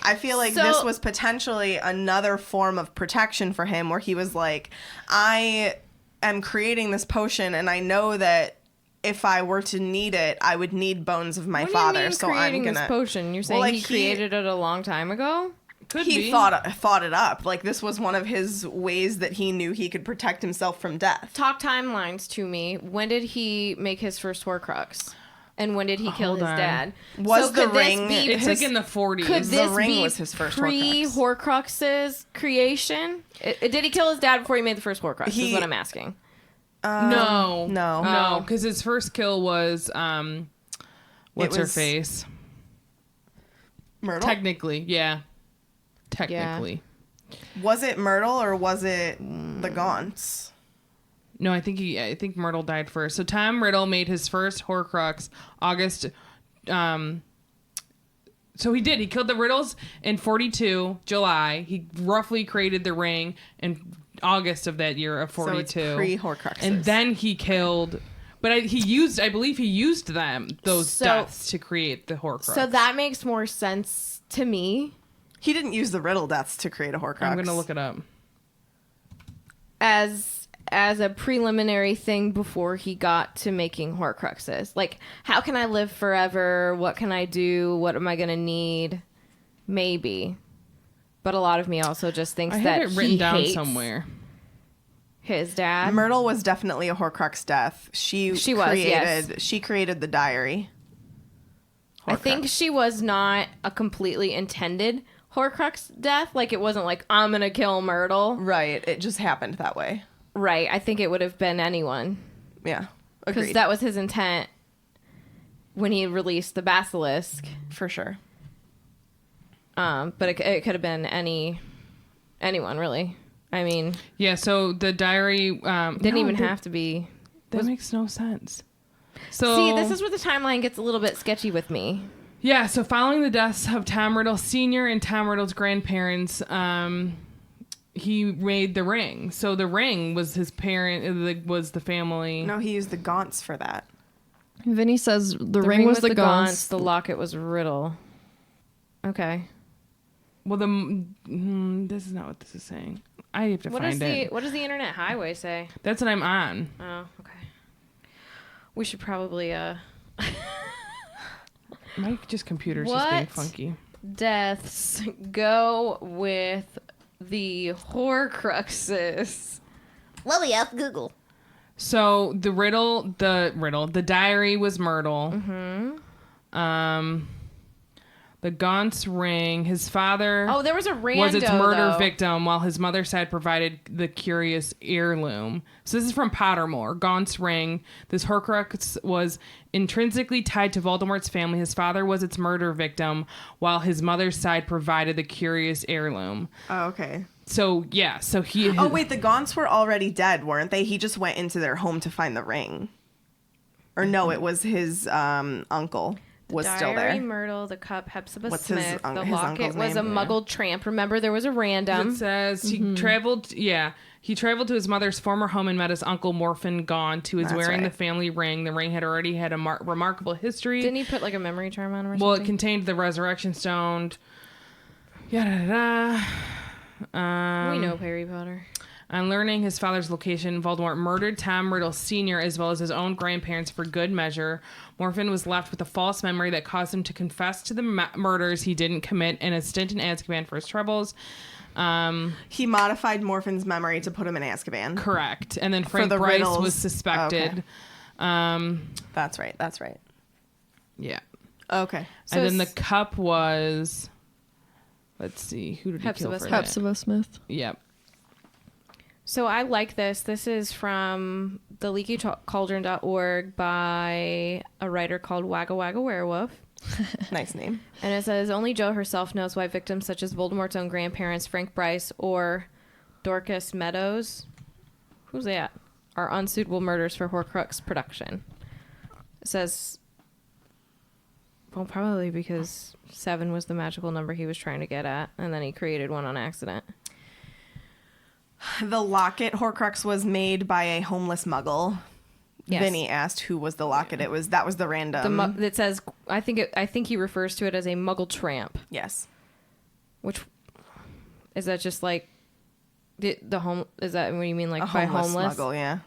this was potentially another form of protection for him, where he was like, I am creating this potion, and I know that if I were to need it, I would need bones of my father. What do you mean So creating I'm gonna this potion? You're saying Well, like, he created it a long time ago? Could he be. thought it up. Like this was one of his ways that he knew he could protect himself from death. Talk timelines to me. When did he make his first Horcrux? And when did he kill his on. dad? Was the could this ring- be- It's like in the 40s. Could The this ring be was his first pre-Horcrux's creation? Did he kill his dad before he made the first Horcrux? Is what I'm asking. No. No. Because his first kill was, what's her was- face? Myrtle? Technically, yeah. Technically. Was it Myrtle or was it the Gaunts? No, I think Myrtle died first. So Tom Riddle made his first Horcrux August. So he did. He killed the Riddles in 42 July. He roughly created the ring in August of that year of 42. So it's pre-Horcruxes. And then he killed. But I believe he used those deaths to create the Horcrux. So that makes more sense to me. He didn't use the riddle deaths to create a Horcrux. I'm gonna look it up. As a preliminary thing before he got to making Horcruxes. Like, how can I live forever? What can I do? What am I going to need? Maybe. But a lot of me also just thinks I that have it written he down hates somewhere. his dad. Myrtle was definitely a Horcrux death. She was, created, yes. She created the diary. I think she was not a completely intended Horcrux death. Like, it wasn't like, I'm going to kill Myrtle. Right. It just happened that way. Right. I think it would have been anyone. Yeah. Because Agreed. that was his intent when he released the basilisk. For sure. But it could have been anyone, really. I mean, Yeah, so the diary didn't even have to be. That makes no sense. So See, this is where the timeline gets a little bit sketchy with me. Yeah, so following the deaths of Tom Riddle Sr. and Tom Riddle's grandparents, he made the ring. So the ring was his parent, was the family. No, he used the Gaunts for that. Vinny says the ring was the Gaunts. The locket was Riddle. Okay. Well, this is not what this is saying. I have to find it. What does the internet highway say? That's what I'm on. Oh, okay. We should probably My computer's just being What? funky. deaths go with the Horcruxes. Let me ask Google. So the diary was Myrtle. Mm-hmm. The Gaunt's ring. His father. Oh, there was a rando, was its murder though. victim, while his mother's side provided the curious heirloom. So this is from Pottermore. Gaunt's ring. This Horcrux was intrinsically tied to Voldemort's family. His father was its murder victim, while his mother's side provided the curious heirloom. Oh, okay. So yeah, so he. Oh wait, the Gaunts were already dead, weren't they? He just went into their home to find the ring. Or no, it was his uncle was still Diary, there. Myrtle, the cup, Hepzibah What's his Smith. The his locket uncle's was a name? muggle tramp. Remember, there was a random. It says he traveled. Yeah, He traveled to his mother's former home and met his uncle Morphin Gaunt, who was That's wearing right. the family ring. The ring had already had a remarkable history. Didn't he put like a memory charm on him or Well, it something? contained the resurrection stone. Yada da. We know Harry Potter. On learning his father's location, Voldemort murdered Tom Riddle Sr. as well as his own grandparents for good measure. Morphin was left with a false memory that caused him to confess to the murders he didn't commit and a stint in Azkaban for his troubles. He modified Morphin's memory to put him in Azkaban. Correct. And then Frank the Bryce riddles. was suspected. Okay. That's right. Yeah. Okay. So and then the it's- cup was... Let's see. Who did he kill Hepzibah for Smith. that? Hepzibah Smith. Yep. So I like this. This is from theleakycauldron.org by a writer called Wagga Wagga Werewolf. Nice name. And it says, only Jo herself knows why victims such as Voldemort's own grandparents, Frank Bryce or Dorcas Meadows, who's that, are unsuitable murders for Horcrux production. It says, well, probably because 7 was the magical number he was trying to get at, and then he created one on accident. The locket Horcrux was made by a homeless muggle. Yes. Vinny asked who was the locket. That was the random. It says, I think he refers to it as a Muggle tramp. Yes. Which is that just like the home? Is that what you mean, like A by homeless homeless? muggle, yeah.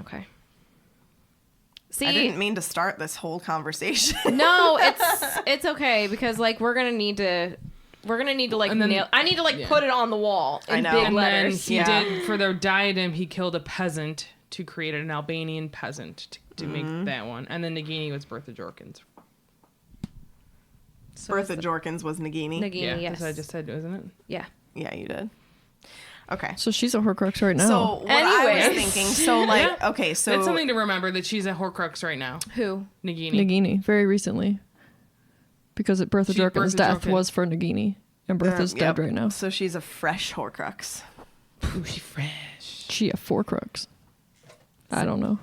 Okay. See, I didn't mean to start this whole conversation. no, it's okay because like we're gonna need to like And then- nail. I need to like yeah. put it on the wall in I know. big And letters. then he Yeah. did, for their diadem, he killed a peasant to create an Albanian peasant to make that one. And then Nagini was Bertha Jorkins. Bertha Jorkins was Nagini. Nagini, Yeah, yes. that's what I just said, wasn't it? Yeah. Yeah, you did. Okay. So she's a Horcrux right now. So what I was Anyways. thinking, so like, okay, so That's something to remember, that she's a Horcrux right now. Who? Nagini. Nagini, very recently. Because Bertha She- Jorkins' Bertha death Jorkins. was for Nagini. And Bertha's yep. dead right now. So she's a fresh Horcrux. Ooh, she fresh. She a Forcrux. I don't know.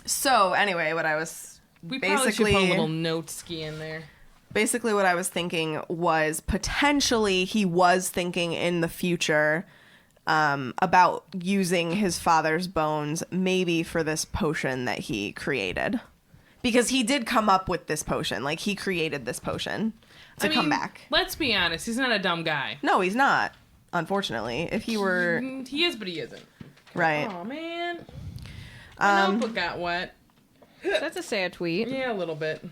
So anyway, what I was We probably should basically put a little note ski in there. basically what I was thinking was potentially he was thinking in the future about using his father's bones maybe for this potion that he created. Because he did come up with this potion. Like, he created this potion to come back. Let's be honest. He's not a dumb guy. No, he's not, unfortunately. If he were... He is, but he isn't. Right. Oh, man. My notebook got wet. That's a sad tweet. Yeah, a little bit.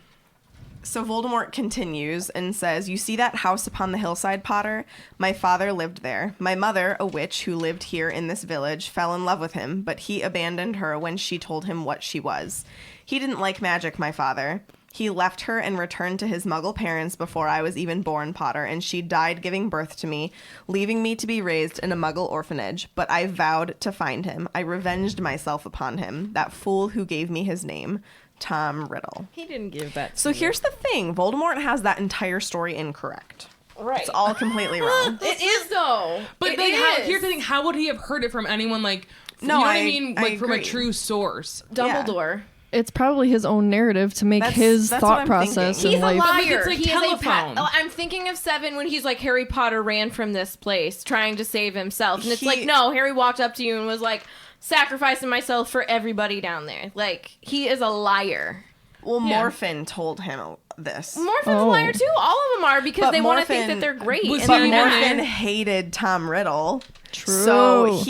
So Voldemort continues and says, "You see that house upon the hillside, Potter? My father lived there. My mother, a witch who lived here in this village, fell in love with him, but he abandoned her when she told him what she was. He didn't like magic, my father. He left her and returned to his muggle parents before I was even born, Potter, and she died giving birth to me, leaving me to be raised in a muggle orphanage. But I vowed to find him. I revenged myself upon him, that fool who gave me his name, Tom Riddle." He didn't give that. So here's the thing. Voldemort has that entire story incorrect. Right. It's all completely wrong. It is though. But It like, is. here's the thing: how would he have heard it from anyone? Like, No, you know what I I mean? I Like from a agree. true source. Dumbledore. It's probably his own narrative to make his that's what thought I'm process thinking. in He's a life. liar. it's like He is a telephone. I'm thinking of 7 when he's like, Harry Potter ran from this place trying to save himself. And it's He- like, no, Harry walked up to you and was like, sacrificing myself for everybody down there. Like, he is a liar. Well, Yeah. Morphin told him this. Morphin's a Oh. liar too. All of them are because But they want to think Morphin that they're great. was and he they're even not. Morphin there? hated Tom Riddle. True. So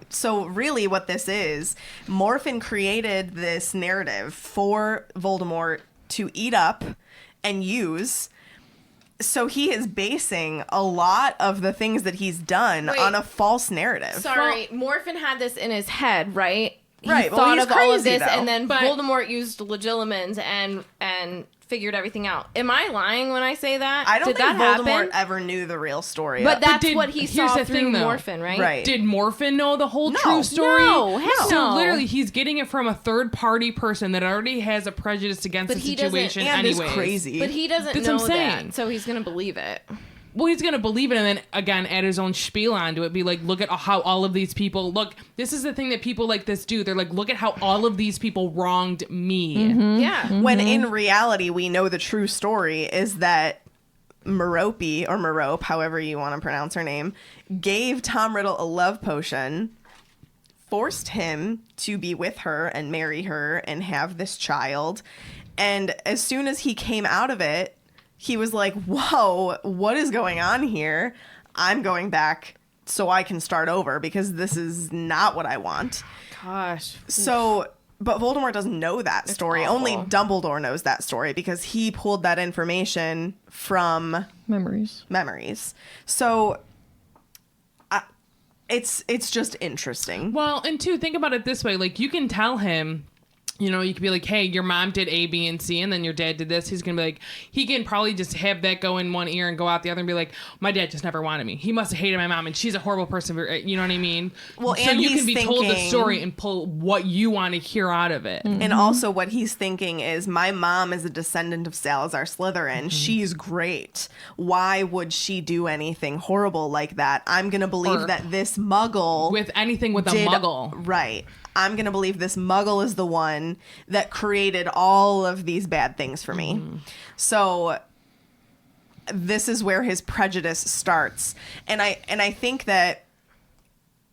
so really what this is, Morphin created this narrative for Voldemort to eat up and use. So he is basing a lot of the things that he's done Wait. on a false narrative. Sorry, Morphin had this in his head, right? He Right, well, thought he's of all of crazy, this, though. and then But- Voldemort used legilimens and figured everything out. Am I lying when I say that? I don't Did think that Voldemort happen? ever knew the real story. But that's did- what he here's saw the through thing, though. Morphin, right? Right. Did Morphin know the whole No. true story? No, heck So no. literally, he's getting it from a third party person that already has a prejudice against But the he doesn't- situation. and anyways. he's crazy. But he doesn't That's know what I'm saying. that, so he's gonna believe it. Well, he's gonna believe it, and then again add his own spiel onto it. Be like, look at how all of these people look. This is the thing that people like this do. They're like, look at how all of these people wronged me. Yeah. when in reality we know the true story is that Merope, or Merope, however you want to pronounce her name, gave Tom Riddle a love potion, forced him to be with her and marry her and have this child. And as soon as he came out of it, he was like, whoa, what is going on here? I'm going back so I can start over because this is not what I want. Gosh. So, but Voldemort doesn't know that story. awful. Only Dumbledore knows that story because he pulled that information from Memories. So, it's just interesting. Well, and two, think about it this way. Like, you can tell him, you know, you could be like, hey, your mom did A, B, and C, and then your dad did this. He's going to be like, he can probably just have that go in one ear and go out the other and be like, my dad just never wanted me. He must have hated my mom, and she's a horrible person. You know what I mean? Well, so and you he's can be told the thinking- story and pull what you want to hear out of it. And also what he's thinking is, my mom is a descendant of Salazar Slytherin. She's great. Why would she do anything horrible like that? I'm going to believe Or that this muggle... With anything with a did- muggle. Right. I'm going to believe this muggle is the one that created all of these bad things for me. So this is where his prejudice starts. And I think that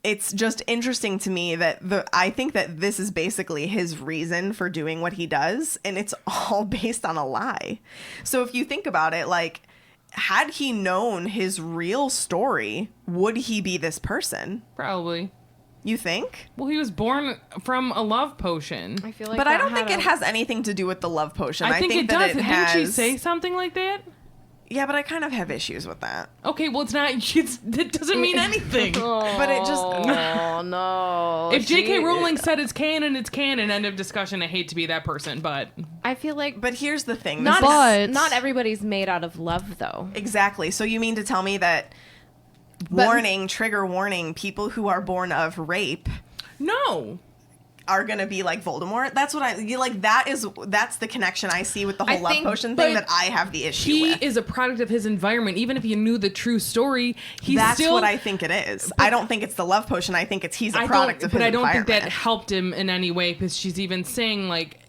it's just interesting to me that I think that this is basically his reason for doing what he does, and it's all based on a lie. So if you think about it, like, had he known his real story, would he be this person? Probably. You think? Well, he was born from a love potion. I feel like But I that don't think had it has anything to do with the love potion. I think it that does. it Didn't has... she say something like that? Yeah, but I kind of have issues with that. Okay, well, it's not. It doesn't mean anything. But it just... Oh, no. If J.K. Rowling said it's canon, it's canon. End of discussion. I hate to be that person, but I feel like But here's the thing. not, But- not everybody's made out of love, though. Exactly. So you mean to tell me that... Warning, trigger warning, people who are born of rape no. are gonna be like Voldemort. That's what that's the connection I see with the whole I love think- potion thing but that I have the issue He with. is a product of his environment. Even if you knew the true story, he's That's still. what I think it is. I don't think it's the love potion. I think he's a I product don't, of his but I don't environment. think that helped him in any way because she's even saying like,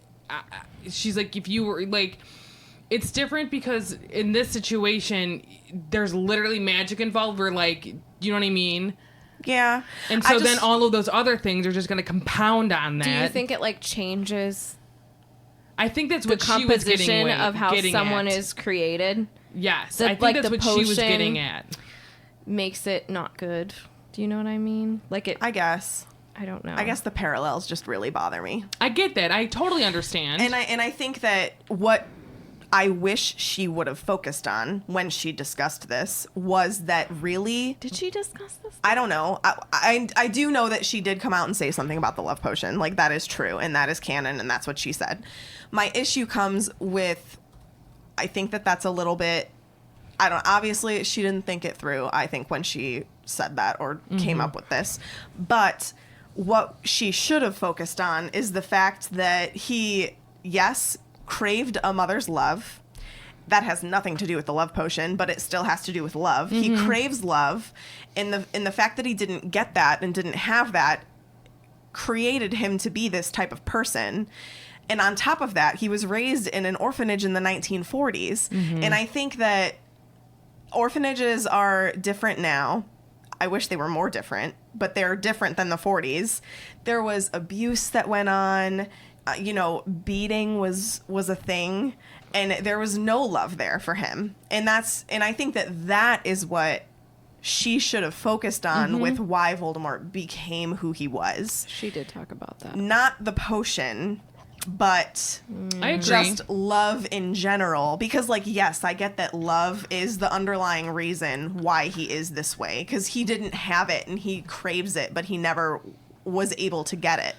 she's like, if you were like, it's different because in this situation, there's literally magic involved. Where like, you know what I mean? Yeah. And I so then just- all of those other things are just going to compound on that. Do you think it like changes I think that's the what she was composition getting of how getting someone at. is created? Yes, the- I think like that's the what she was potion- getting at. Makes it not good. Do you know what I mean? Like it. I guess. I don't know. I guess the parallels just really bother me. I get that. I totally understand. And I think that what I wish she would have focused on when she discussed this was that really... Did she discuss this? I don't know. I do know that she did come out and say something about the love potion. Like, that is true, and that is canon, and that's what she said. My issue comes with... I think that that's a little bit... Obviously, she didn't think it through, I think, when she said that or came up with this. But what she should have focused on is the fact that he, yes, craved a mother's love. That has nothing to do with the love potion, but it still has to do with love. He craves love, and the fact that he didn't get that and didn't have that created him to be this type of person. And on top of that, he was raised in an orphanage in the 1940s. And I think that orphanages are different now. I wish they were more different, but they're different than the 40s. There was abuse that went on. Beating was a thing, and there was no love there for him. And I think that is what she should have focused on with why Voldemort became who he was. She did talk about that. Not the potion, but I agree. just love in general. Because, yes, I get that love is the underlying reason why he is this way. Because he didn't have it, and he craves it, but he never was able to get it.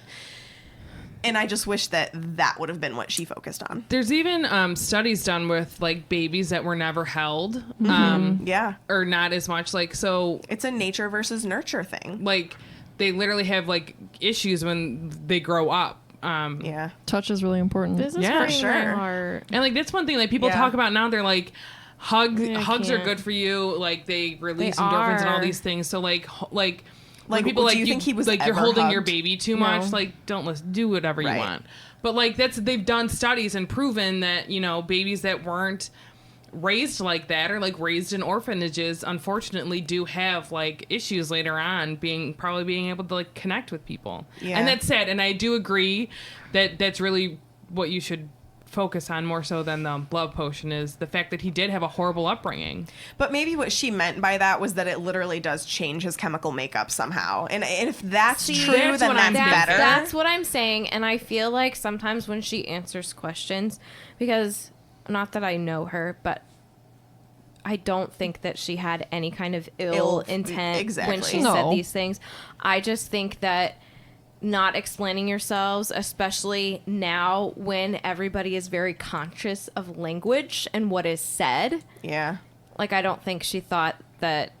And I just wish that would have been what she focused on. There's even studies done with like babies that were never held, Yeah. or not as much. Like so, It's a nature versus nurture thing. like they literally have like issues when they grow up. Yeah. Touch is really important. This is Yeah, breaking my sure. heart. And like that's one thing like people Yeah. talk about now. They're like hugs I are can't. good for you. Like they release They endorphins and all are. these things. So when Like, people do you think he was like you're ever holding your hugged? baby too No. much? Like don't do whatever you Right. want. But like they've done studies and proven that babies that weren't raised like that or like raised in orphanages unfortunately do have like issues later on probably being able to like connect with people. Yeah. And that's sad. And I do agree that that's really what you should focus on more so than the love potion is the fact that he did have a horrible upbringing. But maybe what she meant by that was that it literally does change his chemical makeup somehow. And if that's true, that's then what I'm that's thinking. better. That's what I'm saying. And I feel like sometimes when she answers questions, because not that I know her, but I don't think that she had any kind of ill intent when she said these things. I just think that not explaining yourselves, especially now when everybody is very conscious of language and what is said. Yeah. Like, I don't think she thought that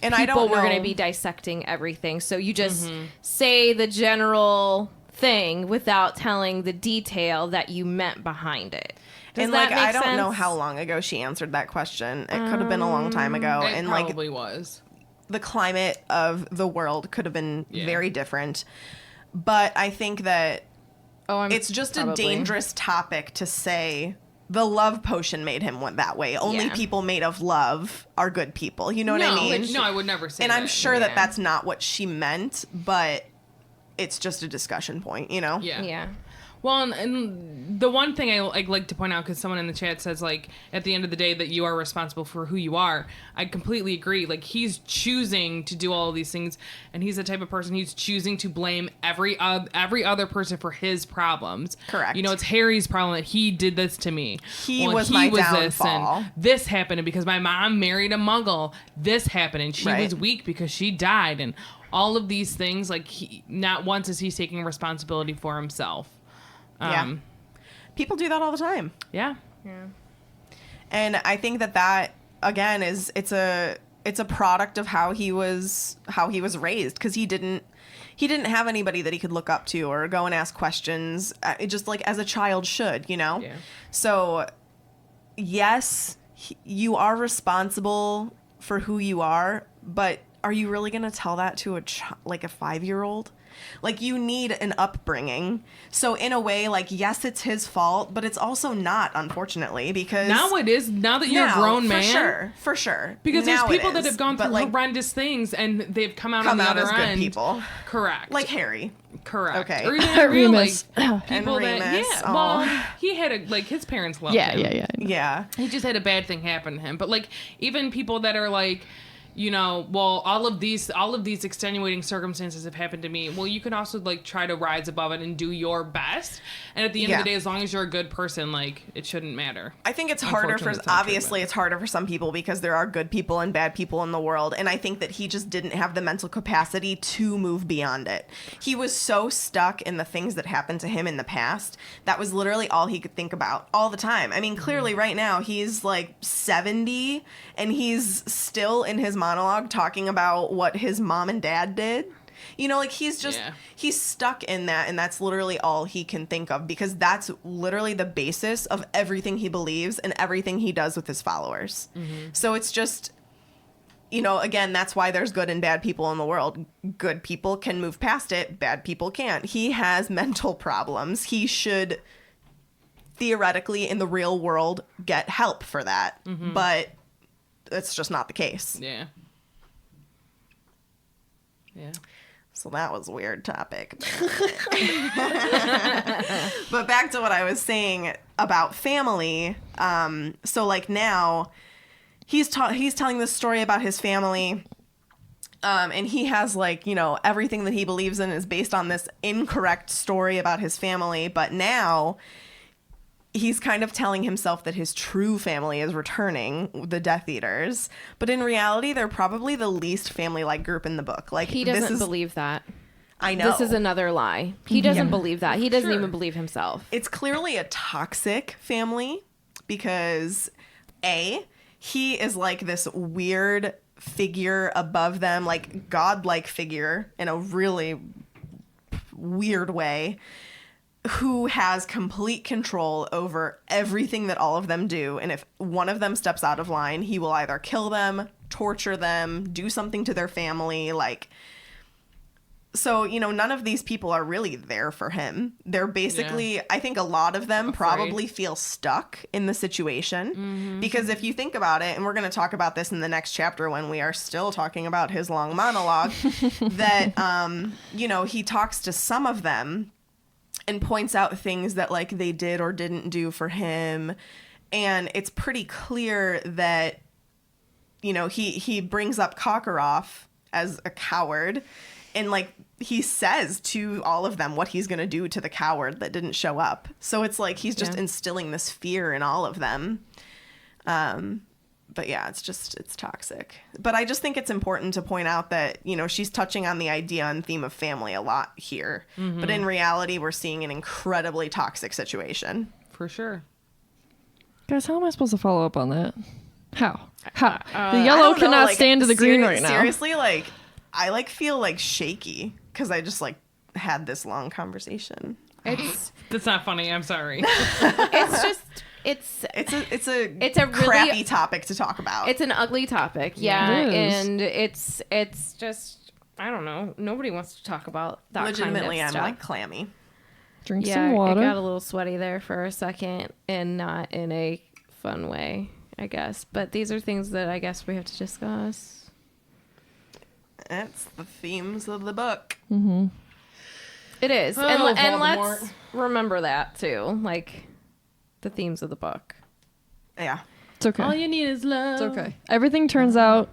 And people were going to be dissecting everything. So you just say the general thing without telling the detail that you meant behind it. Does And that make I don't sense? know how long ago she answered that question. It could have been a long time ago. It And probably was. the climate of the world could have been very different. But I think that it's just a dangerous topic to say the love potion made him went that way. Only people made of love are good people. You know what I mean? No, I would never say and that. I'm sure that that's not what she meant, but it's just a discussion point, you know? Yeah. Well, and the one thing I like to point out, because someone in the chat says, like, at the end of the day that you are responsible for who you are. I completely agree. Like, he's choosing to do all of these things, and he's the type of person who's choosing to blame every other person for his problems. Correct. You know, it's Harry's problem that he did this to me. He was my downfall. And this happened, and because my mom married a muggle, this happened, and she was weak because she died, and all of these things. Like, not once is he taking responsibility for himself. People do that all the time. Yeah. And I think that again it's a product of how he was raised, because he didn't have anybody that he could look up to or go and ask questions, just like as a child should, you know? Yeah. So yes, you are responsible for who you are, but are you really going to tell that to a 5-year-old? Like, you need an upbringing. So in a way, like, yes, it's his fault, but it's also not, unfortunately, because now it is. Now that you're a grown man, for sure. Because now there's people it is, that have gone through but, like, horrendous things and they've come out on the other as end. good people, Correct. like Harry. Correct. Okay. Or even real, like, Remus. people And that Remus, well, he had his parents loved him. Yeah. He just had a bad thing happen to him. But like, even people that are like, you know, well, all of these extenuating circumstances have happened to me. Well, you can also like try to rise above it and do your best. And at the end of the day, as long as you're a good person, like, it shouldn't matter. I think it's harder it's harder for some people because there are good people and bad people in the world. And I think that he just didn't have the mental capacity to move beyond it. He was so stuck in the things that happened to him in the past. That was literally all he could think about all the time. I mean, clearly right now he's like 70 and he's still in his monologue talking about what his mom and dad did. You know, like, he's stuck in that, and that's literally all he can think of, because that's literally the basis of everything he believes and everything he does with his followers. So it's just, you know, again, that's why there's good and bad people in the world. Good people can move past it, bad people can't. He has mental problems. He should theoretically in the real world get help for that, but it's just not the case. Yeah. So that was a weird topic. But back to what I was saying about family. So like now he's telling this story about his family. And he has, like, you know, everything that he believes in is based on this incorrect story about his family. But now he's kind of telling himself that his true family is returning, the Death Eaters. But in reality, they're probably the least family-like group in the book. Like, He doesn't believe that. I know. This is another lie. He doesn't believe that. He doesn't even believe himself. It's clearly a toxic family because, A, he is like this weird figure above them, like godlike figure in a really weird way, who has complete control over everything that all of them do. And if one of them steps out of line, he will either kill them, torture them, do something to their family. Like, So, none of these people are really there for him. They're basically, I think a lot of them probably feel stuck in the situation. Because if you think about it, and we're going to talk about this in the next chapter when we are still talking about his long monologue, that, he talks to some of them and points out things that, like, they did or didn't do for him. And it's pretty clear that, he brings up Kakarov as a coward. And, like, he says to all of them what he's going to do to the coward that didn't show up. So it's like he's just instilling this fear in all of them. But yeah, it's toxic. But I just think it's important to point out that, she's touching on the idea and theme of family a lot here. But in reality, we're seeing an incredibly toxic situation. For sure. Guys, how am I supposed to follow up on that? How? The yellow cannot stand to the green right now. Seriously, like, I feel shaky because I just had this long conversation. That's not funny. I'm sorry. It's a really crappy topic to talk about. It's an ugly topic, and it's just, I don't know. Nobody wants to talk about that. Legitimately, kind of I'm stuff. clammy. Drink some water. It got a little sweaty there for a second, and not in a fun way, I guess. But these are things that I guess we have to discuss. It's the themes of the book. Mm-hmm. It is. Oh, and Voldemort. let's remember that, too. Like, the themes of the book. Yeah. It's okay. All you need is love. It's okay. Everything turns out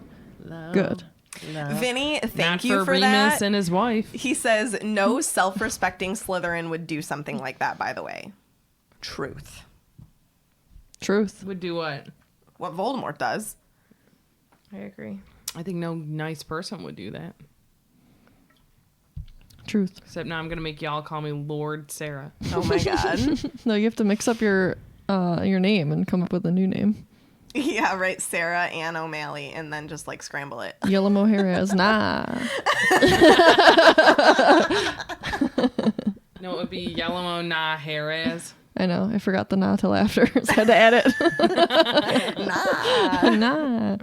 good. Vinny, thank Not you for Remus that. and his wife. He says, no self-respecting Slytherin would do something like that, by the way. Truth. Would do what? What Voldemort does. I agree. I think no nice person would do that. Truth. Except now I'm going to make y'all call me Lord Sarah. Oh my god. No, you have to mix up your name and come up with a new name. Yeah, right. Sarah Ann O'Malley, and then just scramble it. Yellow mohair as nah. No, it would be Yellow Nah Jerez. I know. I forgot the nah till after, so I had to add it. Nah.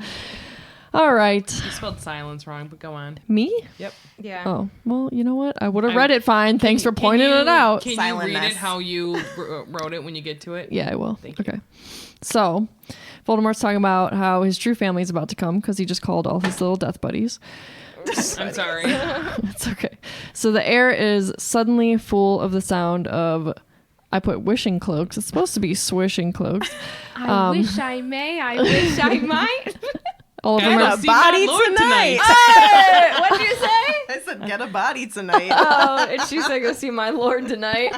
All right. You spelled silence wrong, but go on. Me? Yep. Yeah. Oh, well, you know what? I would have read it fine. Thanks for pointing it out. Can you read it how you wrote it when you get to it? Yeah, I will. Thank you. Okay. So, Voldemort's talking about how his true family is about to come because he just called all his little death buddies. I'm sorry. It's okay. So the air is suddenly full of the sound of, I put wishing cloaks. It's supposed to be swishing cloaks. I wish I may. I wish I might. All of them Get are a body tonight. Hey, what'd you say? I said, get a body tonight. Oh, and she said, go see my lord tonight.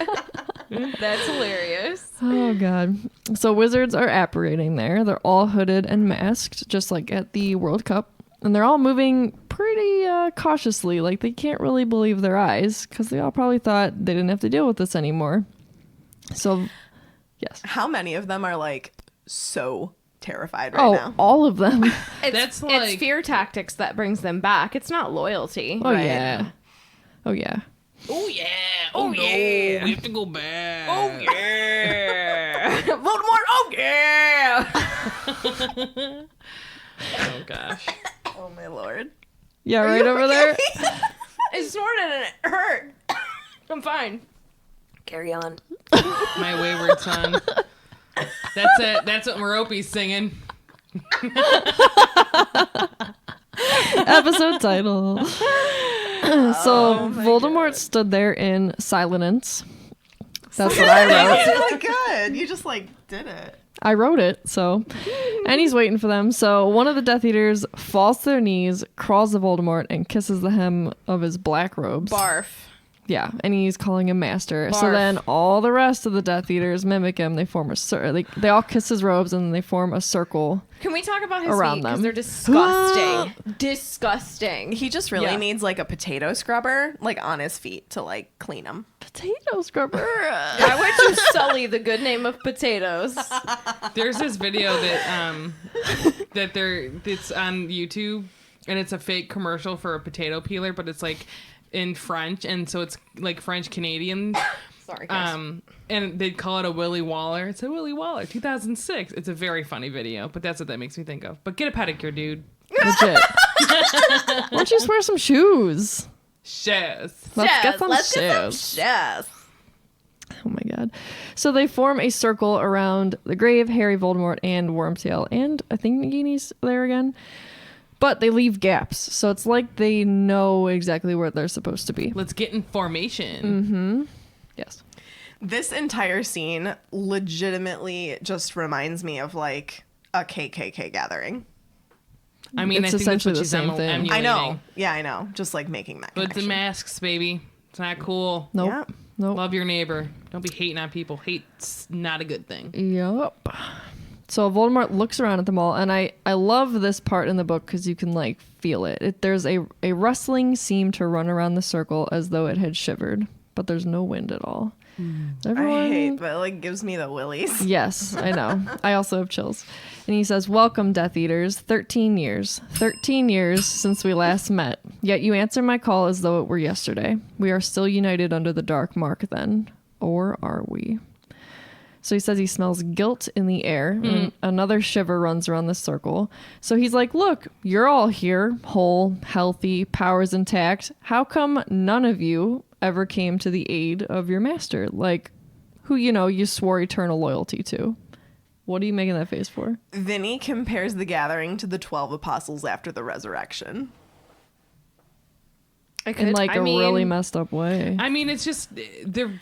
That's hilarious. Oh, God. So wizards are apparating there. They're all hooded and masked, just like at the World Cup. And they're all moving pretty cautiously. Like, they can't really believe their eyes because they all probably thought they didn't have to deal with this anymore. So, yes. How many of them are, so terrified right now? All of them. That's It's fear tactics that brings them back. It's not loyalty. Oh, Right. yeah. Oh, yeah. Oh, yeah. Oh, no. yeah. We have to go back. Oh, yeah. Voldemort, oh, yeah. Oh, gosh. Oh my lord. Yeah, right over there. I snorted and it hurt. I'm fine. Carry on. My wayward son. That's it. That's what Merope's singing. Episode title. So Voldemort stood there in silence. That's what I wrote. That's really good. You just did it. I wrote it, so. And he's waiting for them. So one of the Death Eaters falls to their knees, crawls to Voldemort, and kisses the hem of his black robes. Barf. Yeah, and he's calling him master. Barf. So then all the rest of the Death Eaters mimic him. They form a circle. They all kiss his robes, and they form a circle. Can we talk about his Around feet? Because them. they're disgusting. Disgusting. He just really Yeah. needs a potato scrubber on his feet to clean them. Potato scrubber. Why would you sully the good name of potatoes? There's this video that it's on YouTube, and it's a fake commercial for a potato peeler, but it's in French, and so it's French Canadian. Sorry, guys. And they'd call it a Willy Waller. It's a Willy Waller, 2006. It's a very funny video, but that's what that makes me think of. But get a pedicure, dude. Legit. Why don't you just wear some shoes? Shows. Let's get some Let's get shows. some shows. Oh my god. So they form a circle around the grave, Harry, Voldemort, and Wormtail, and I think Nagini's there again. But they leave gaps, so it's like they know exactly where they're supposed to be. Let's get in formation. Mm-hmm. Yes. This entire scene legitimately just reminds me of like a KKK gathering. I mean, It's I think that's essentially what the she's same thing. emulating. I know. Yeah, I know. Just like making that Hoods and connection. masks, baby. It's not cool. Nope. Yeah. Nope. Love your neighbor. Don't be hating on people. Hate's not a good thing. Yup. So Voldemort looks around at them all, and I love this part in the book because you can like feel it. There's a rustling seem to run around the circle as though it had shivered, but there's no wind at all. Everyone... I hate, but it like gives me the willies. Yes, I know. I also have chills. And he says, "Welcome, Death Eaters. 13 years. 13 years since we last met. Yet you answer my call as though it were yesterday. We are still united under the dark mark then. Or are we?" So he says he smells guilt in the air, and another shiver runs around the circle. So he's like, "Look, you're all here, whole, healthy, powers intact. How come none of you ever came to the aid of your master? Like, who, you swore eternal loyalty to." What are you making that face for? Vinny compares the gathering to the 12 apostles after the resurrection. In like a really messed up way. I mean, it's just they're That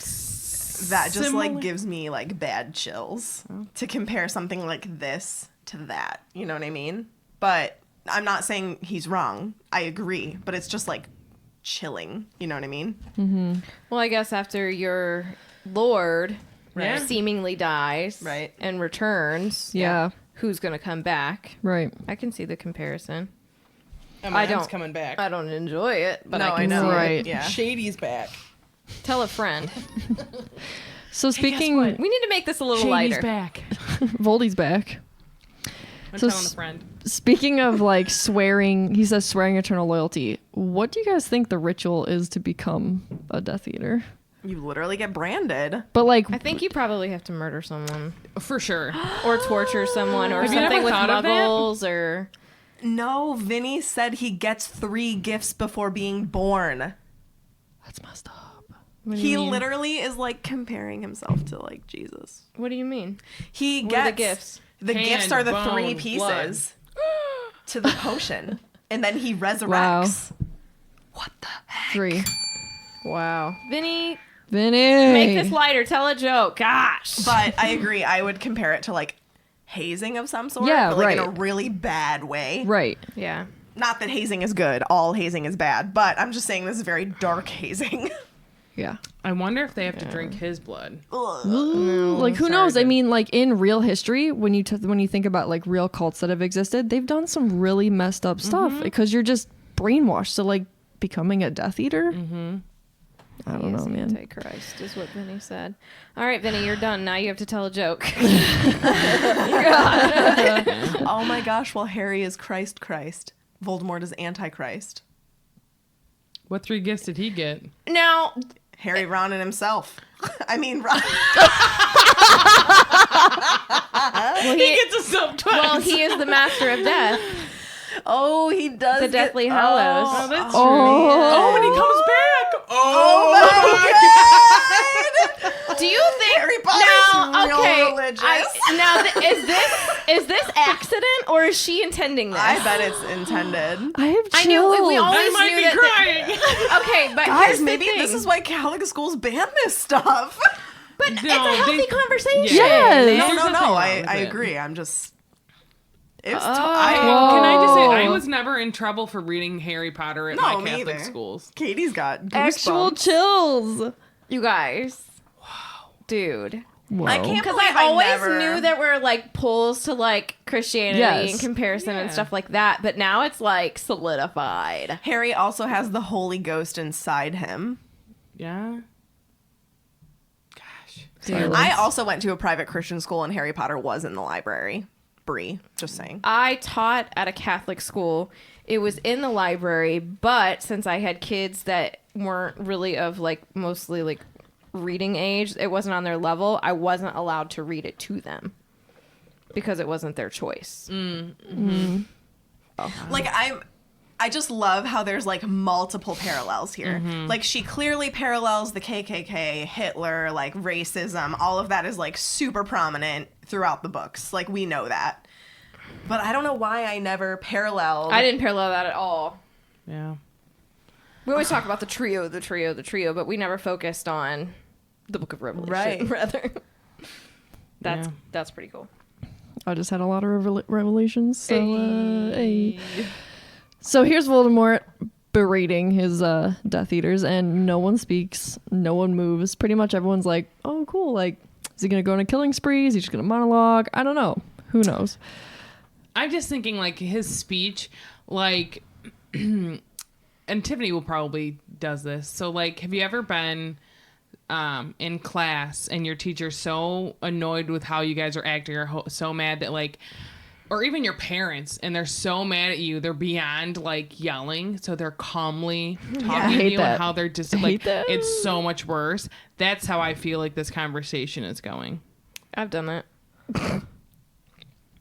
just similar. like gives me like bad chills to compare something like this to that. You know what I mean? But I'm not saying he's wrong. I agree. But it's just like chilling. You know what I mean? Well, I guess after your lord Right. seemingly dies Right. and returns, Yeah. who's going to come back? Right. I can see the comparison. I don't- coming back. I don't enjoy it, but No, I I can know. see Right. it. Yeah. Shady's back. Tell a friend. So speaking, We need to make this a little Shady's lighter. back. Voldy's back. I'm So telling a friend. Speaking of like swearing, he says swearing eternal loyalty. What do you guys think the ritual is to become a Death Eater? You literally get branded. But like, I think you probably have to murder someone For sure. or torture someone or Have you something never with thought of that? muggles or... No, Vinny said he gets 3 gifts before being born. that's messed up. What do He you mean? literally is like comparing himself to like Jesus. What do you mean? He What gets are the gifts? The Hand, gifts are the bone, 3 pieces to the potion, and then he resurrects. What the heck? 3. Wow. Vinny, Vinny. make this lighter. Tell a joke. Gosh. But I agree. I would compare it to like hazing of some sort. Yeah, but like in a right. really bad way. Right. Yeah. Not that hazing is good. All hazing is bad. But I'm just saying this is very dark hazing. Yeah. I wonder if they have to drink his blood. Like who knows? I mean, like in real history, when you think about like real cults that have existed, they've done some really messed up stuff because you're just brainwashed. So like becoming a Death Eater. I don't know, man. Antichrist is what Vinny said. All right, Vinny, you're done. Now you have to tell a joke. Oh my gosh. Well, Harry is Christ. Voldemort is Antichrist. What 3 gifts did he get? Now, Harry, Ron, and himself. I mean, Ron. well, He gets himself twice. well, he is the master of death. Oh, he does. The Deathly Hallows. Oh, that's Oh. when he comes back. Oh my god! Do you think Harry Potter's real religious. Is this accident or is she intending this? I bet it's intended. I have chills. I knew we I always might knew be that. crying. Okay, but Guys, here's the maybe thing. this is why Catholic schools ban this stuff. But it's a No, healthy they- conversation. Yes. There's No, nothing no, wrong I with it. agree. I'm just. It was Oh. Can I just say I Whoa. was never in trouble for reading Harry Potter at No, my me Catholic either. schools. Katie's got Actual goosebumps. chills. You guys. Wow. Dude. Whoa. I can't Because believe I always never... knew there were like pulls to like Christianity Yes. and comparison and Yeah. stuff like that, but now it's like solidified. Harry also has the Holy Ghost inside him. Yeah. Gosh. Silence. I also went to a private Christian school, and Harry Potter was in the library. Brie, just saying. I taught at a Catholic school. It was in the library, but since I had kids that weren't really of like mostly like reading age, it wasn't on their level. I wasn't allowed to read it to them because it wasn't their choice. Like I just love how there's like multiple parallels here. Mm-hmm. Like she clearly parallels the KKK, Hitler, like racism. All of that is like super prominent throughout the books. Like we know that. But I don't know why I never paralleled. I didn't parallel that at all. Yeah. We always talk about the trio, but we never focused on the Book of Revelation. Right. Rather. Yeah. That's pretty cool. I just had a lot of revelations. So, hey. So here's Voldemort berating his Death Eaters, and no one speaks, no one moves. Pretty much everyone's like, "Oh, cool! Like, is he gonna go on a killing spree? Is he just gonna monologue? I don't know. Who knows?" I'm just thinking like his speech, like, and Tiffany will probably does this. So like, have you ever been in class and your teacher's so annoyed with how you guys are acting or so mad that like, or even your parents, and they're so mad at you, they're beyond like yelling, so they're calmly talking to you and how they're just like, it's so much worse. That's how I feel like this conversation is going. I've done that.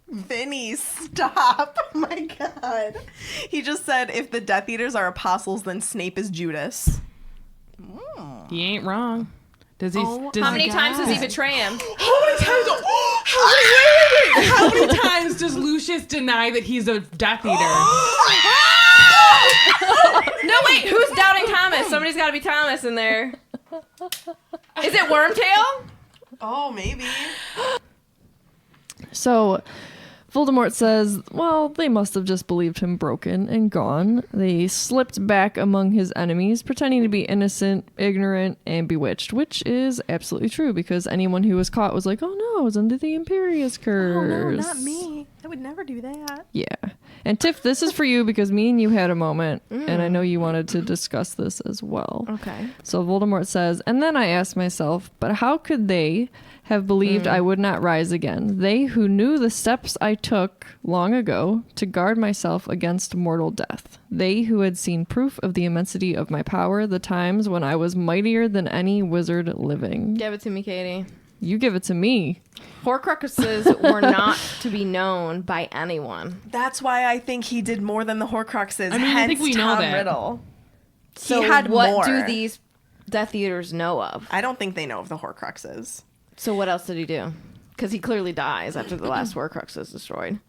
Vinny, stop. Oh my God. He just said if the Death Eaters are apostles, then Snape is Judas. He ain't wrong. Does he? Oh, does How he- many times does he betray him? How many times? Wait. How many times does Lucius deny that he's a Death Eater? No, wait. Who's doubting Thomas? Somebody's got to be Thomas in there. Is it Wormtail? Oh, maybe. So Voldemort says, well, they must have just believed him broken and gone. They slipped back among his enemies, pretending to be innocent, ignorant, and bewitched, which is absolutely true, because anyone who was caught was like, oh no, I was under the Imperius curse. Oh, no, not me. I would never do that. Yeah. And Tiff, this is for you because me and you had a moment, and I know you wanted to discuss this as well. Okay. So Voldemort says, and then I asked myself, but how could they have believed I would not rise again? They who knew the steps I took long ago to guard myself against mortal death. They who had seen proof of the immensity of my power, the times when I was mightier than any wizard living. Give it to me, Katie. You give it to me. Horcruxes were not to be known by anyone. That's why I think he did more than the Horcruxes. I mean, I think we know Tom that. Riddle. So he had what more. do these Death Eaters know of? I don't think they know of the Horcruxes. So what else did he do? Because he clearly dies after the last Horcrux is destroyed.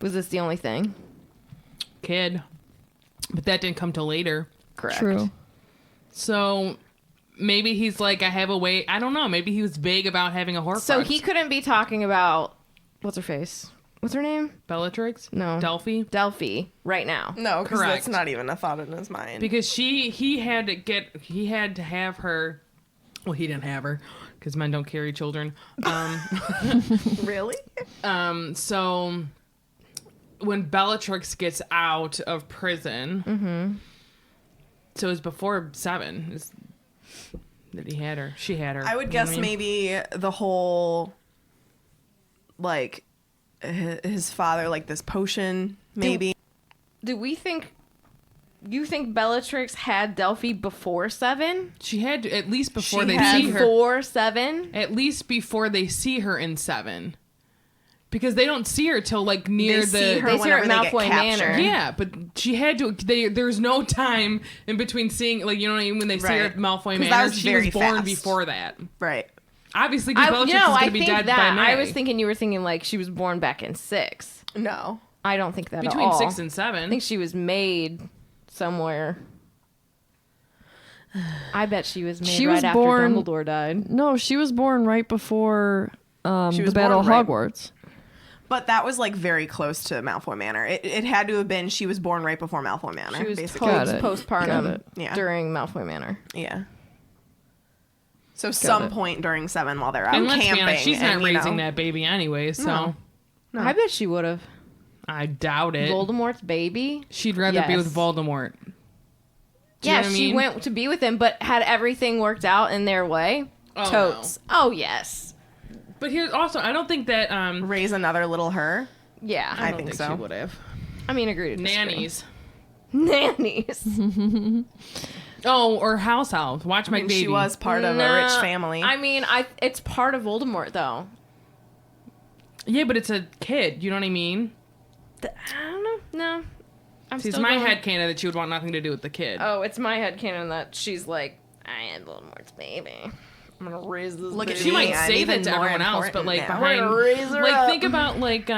Was this the only thing? Kid. But that didn't come till later. Correct. True. So maybe he's like, I have a way. I don't know. Maybe he was vague about having a Horcrux. So he couldn't be talking about what's her face? What's her name? Bellatrix? No. Delphi? Delphi. Right now. No, because Correct. that's not even a thought in his mind. Because he had to have her. Well, he didn't have her because men don't carry children. Really? So when Bellatrix gets out of prison, so it was before 7 that he had her. She had her. I would You know guess what I mean? maybe the whole, like, his father, like this potion, maybe. Do we think... You think Bellatrix had Delphi before 7? She had to, at least before She they had see her. Before 7? At least before they see her in 7, because they don't see her till like near see the. her They see her at whenever they get Malfoy captured. Manor. Yeah, but she had to. There's no time in between seeing, like, you know what I mean, when they see her at Right. Malfoy 'Cause Manor. that was She very was born fast. before that. Right. Obviously, because Bellatrix is I going to be think dead that. by May. I was thinking you were thinking like she was born back in 6. No. I don't think that between at all. 6 and 7. I think she was made somewhere. I bet she was made She right was after born- Dumbledore died. No, she was born right before She the was Battle of born right- Hogwarts. But that was like very close to Malfoy Manor. It had to have been she was born right before Malfoy Manor, She was basically. Got it. Got postpartum it. Yeah. during Malfoy Manor. Yeah. So some it. point during 7 while they're out and let's camping. be honest, she's not and, you raising know, that baby anyway, so No. I bet she would have. I doubt it. Voldemort's baby. She'd rather be with Yes. Voldemort. Do you Yeah, know what I she mean? went to be with him, but had everything worked out in their way. Oh, Totes. Oh, yes. But here's also, I don't think that raise another little her. Yeah. I I don't think think so. she would have. I mean, agree to disagree. Nannies. Nannies. Oh, or house elves. Watch my I mean, baby. she was part of a Nah, rich family. I mean, it's part of Voldemort, though. Yeah, but it's a kid. You know what I mean? I don't know. No. See, it's my headcanon that she would want nothing to do with the kid. Oh, it's my headcanon that she's like, I am Voldemort's baby. I'm gonna raise this Look at baby. She might I'm say that even to more everyone else, but like important now. behind, raise her like up. think about like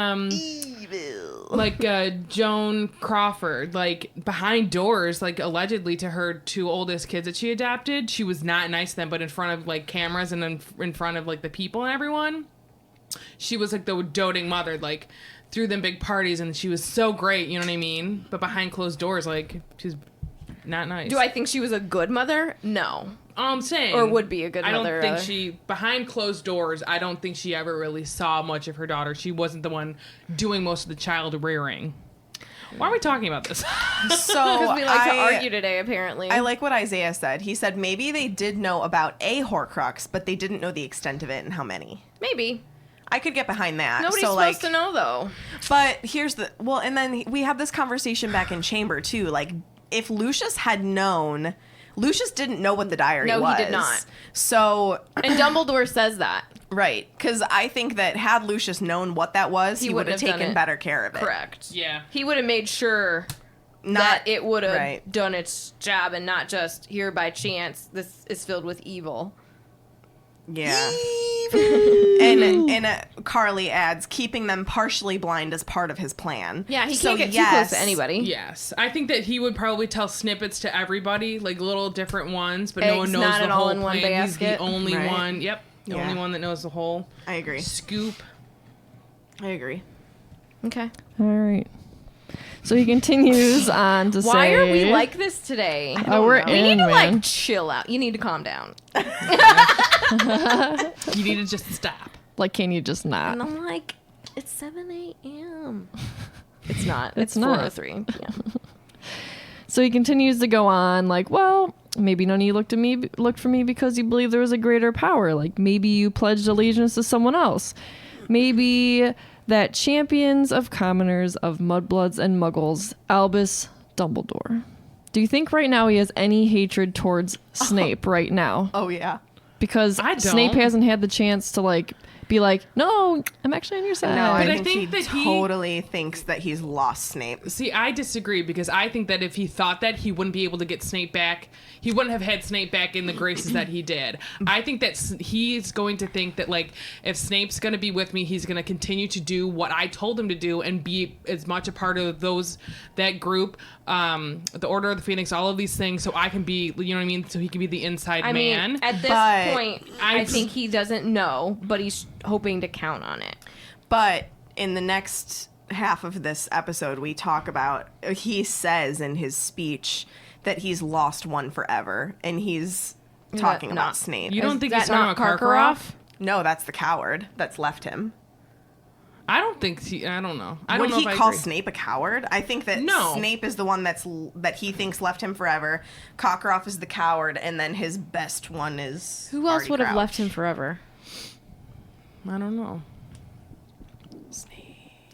Joan Crawford, like behind doors, like allegedly to her 2 oldest kids that she adopted, she was not nice to them, but in front of like cameras and in front of like the people and everyone, she was like the doting mother, like threw them big parties, and she was so great, you know what I mean? But behind closed doors, like she's not nice. Do I think she was a good mother? No. I'm saying, Or would be a good mother. I don't think rather. she, behind closed doors, I don't think she ever really saw much of her daughter. She wasn't the one doing most of the child rearing. Why are we talking about this? So Because we like to argue today, apparently. I like what Isaiah said. He said maybe they did know about a Horcrux, but they didn't know the extent of it and how many. Maybe. I could get behind that. Nobody's so, supposed to know, though. But here's the and then we have this conversation back in chamber too. Like, if Lucius had known, Lucius didn't know what the diary was. No, he did not. So, And Dumbledore says that. right, because I think that had Lucius known what that was, he would wouldn't have have done taken it. better care of it. Correct. Yeah. He would have made sure Not that it would have right. done its job and not just here by chance this is filled with evil. Yeah. and Carly adds, keeping them partially blind as part of his plan. Yeah, he So, can't get too close to anybody. Yes. I think that he would probably tell snippets to everybody, like little different ones, but no one Eggs knows not the an whole all-in-one plan. He's the basket. only Right. one. Yep. The Yeah. only one that knows the whole I agree. scoop. I agree. Okay. All right. So he continues on to say, Why are we like this today? we're We need in, to man. like chill out. You need to calm down. You need to just stop. Like, can you just not? And I'm like, it's 7 a.m. It's not. It's It's not. 4:03. Yeah. So he continues to go on, like, well, maybe none of you looked for me because you believe there was a greater power. Like, maybe you pledged allegiance to someone else. Maybe that champions of commoners, of mudbloods and muggles, Albus Dumbledore. Do you think right now he has any hatred towards Snape right now? Oh, yeah. Because I don't. Snape hasn't had the chance to, like, be like, no, I'm actually on your side. No, But I I think, think that he he- totally thinks that he's lost Snape. See, I disagree because I think that if he thought that, he wouldn't be able to get Snape back. He wouldn't have had Snape back in the graces that he did. I think that he's going to think that, like, if Snape's going to be with me, he's going to continue to do what I told him to do and be as much a part of that group, the Order of the Phoenix, all of these things, so I can be, you know what I mean? So he can be the inside I man. mean, at this But point, I think he doesn't know, but he's hoping to count on it. But in the next half of this episode, we talk about, he says in his speech that he's lost one forever, and he's talking that about not- Snape. You don't Is think that he's talking not about Karkaroff? Karkaroff? No, that's the coward that's left him. I don't think I don't know. I don't Would know he if I call agree. Snape a coward? I think that No. Snape is the one that he thinks left him forever. Karkaroff is the coward, and then his best one is Who else Barty would have Crouch. left him forever? I don't know.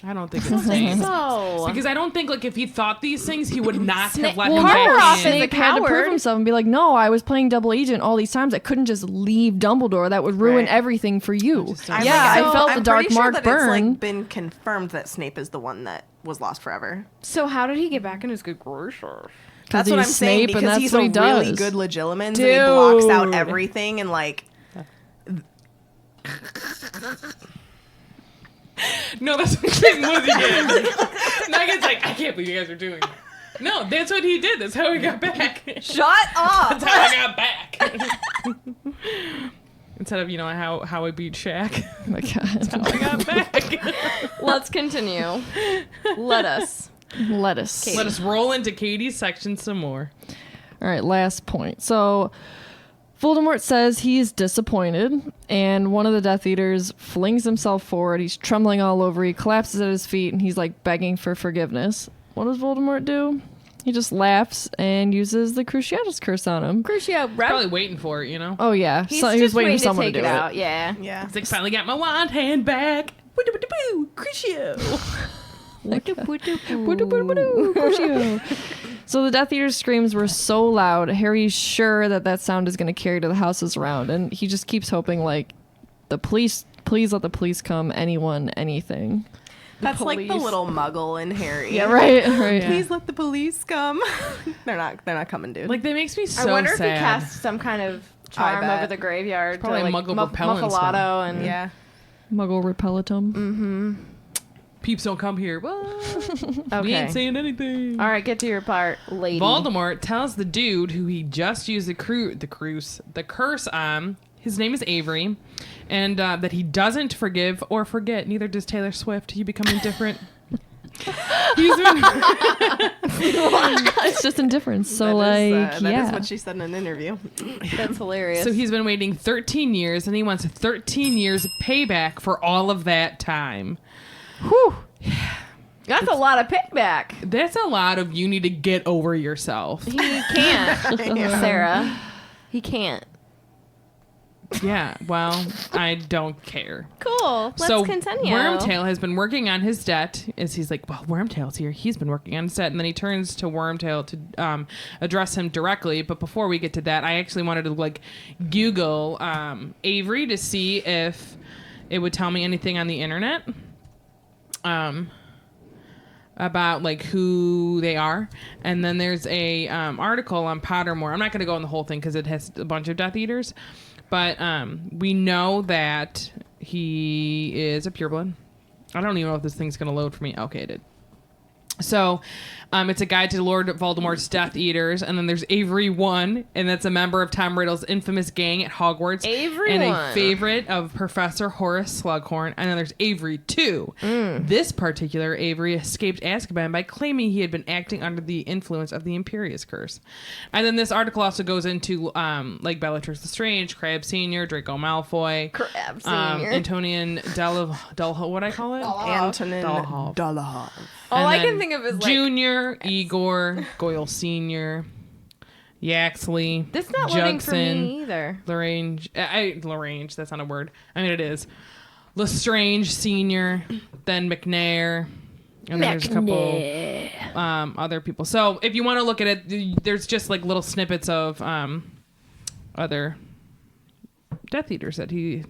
I don't think it's Snape. So Because I don't think, like, if he thought these things, he would not have let Well, him Karkaroff back in. Snape had to prove coward. himself and be like, no, I was playing double agent all these times. I couldn't just leave Dumbledore. That would ruin Right. everything for you. I'm Yeah, like, I felt I'm the dark pretty sure mark that burn. It's like been confirmed that Snape is the one that was lost forever. So how did he get back in his good graces? That's what I'm he's saying, Snape, and because that's he's what a he really does. good Legilimens, and he blocks out Dude. everything, and like, No, that's what he did. Megan's like, I can't believe you guys are doing that. No, that's what he did. That's how he got back. Shut up! That's how I got back. Instead of, how I beat Shaq. Oh my God. I got back. Let's continue. Let us. Lettuce. Katie. Let us roll into Katie's section some more. All right, last point. So Voldemort says he's disappointed, and one of the Death Eaters flings himself forward. He's trembling all over. He collapses at his feet, and he's like begging for forgiveness. What does Voldemort do? He just laughs and uses the Cruciatus curse on him. Crucio, Probably waiting for it, Oh yeah, He's so he was just waiting for someone take to do it it. out. Yeah. yeah. It's like, finally got my wand hand back. Crucio. Crucio. So the Death Eater's screams were so loud, Harry's sure that sound is going to carry to the houses around, and he just keeps hoping, like, the police, please let the police come, anyone, anything. That's like the police. little muggle in Harry. Yeah, right. Right. Please let the police come. They're not coming, dude. Like, that makes me so I wonder sad. if he cast some kind of charm bet. over the graveyard. Probably to, like, Muggle repellent Muffalato and yeah. Muggle repellitum. Peeps don't come here. What? We Okay. ain't saying anything. All right, get to your part, lady. Voldemort tells the dude who he just used the curse on, his name is Avery, and that he doesn't forgive or forget. Neither does Taylor Swift. You become indifferent. He's been It's just indifference. So, that yeah. is what she said in an interview. That's hilarious. So he's been waiting 13 years, and he wants 13 years of payback for all of that time. Whew. That's a lot of payback. That's a lot of you need to get over yourself. He can't, Sarah. He can't. Yeah, well, I don't care. Cool. Let's So continue. Wormtail has been working on his debt. As he's like, well, Wormtail's here. He's been working on his debt, and then he turns to Wormtail to address him directly. But before we get to that, I actually wanted to like Google Avery to see if it would tell me anything on the internet about like who they are. And then there's a article on Pottermore. I'm not going to go on the whole thing because it has a bunch of Death Eaters. But we know that he is a pureblood. I don't even know if this thing's going to load for me. Okay, it did. So it's a guide to Lord Voldemort's Death Eaters. And then there's Avery 1, and that's a member of Tom Riddle's infamous gang at Hogwarts. Avery and 1. a favorite of Professor Horace Slughorn. And then there's Avery 2. This particular Avery escaped Azkaban by claiming he had been acting under the influence of the Imperius Curse. And then this article also goes into like Bellatrix Lestrange, Crabbe Sr., Draco Malfoy, Crabbe Sr. Antonian what I call it? Antonin Dolohov. Dolohov. All And I then can think of is like Junior, Igor, Goyle Sr., Yaxley, this not loading for Judson, me either. Lagrange, that's not a word. I mean, it is. Lestrange Sr., then McNair, and then there's a couple other people. So if you want to look at it, there's just like little snippets of other Death Eaters that he,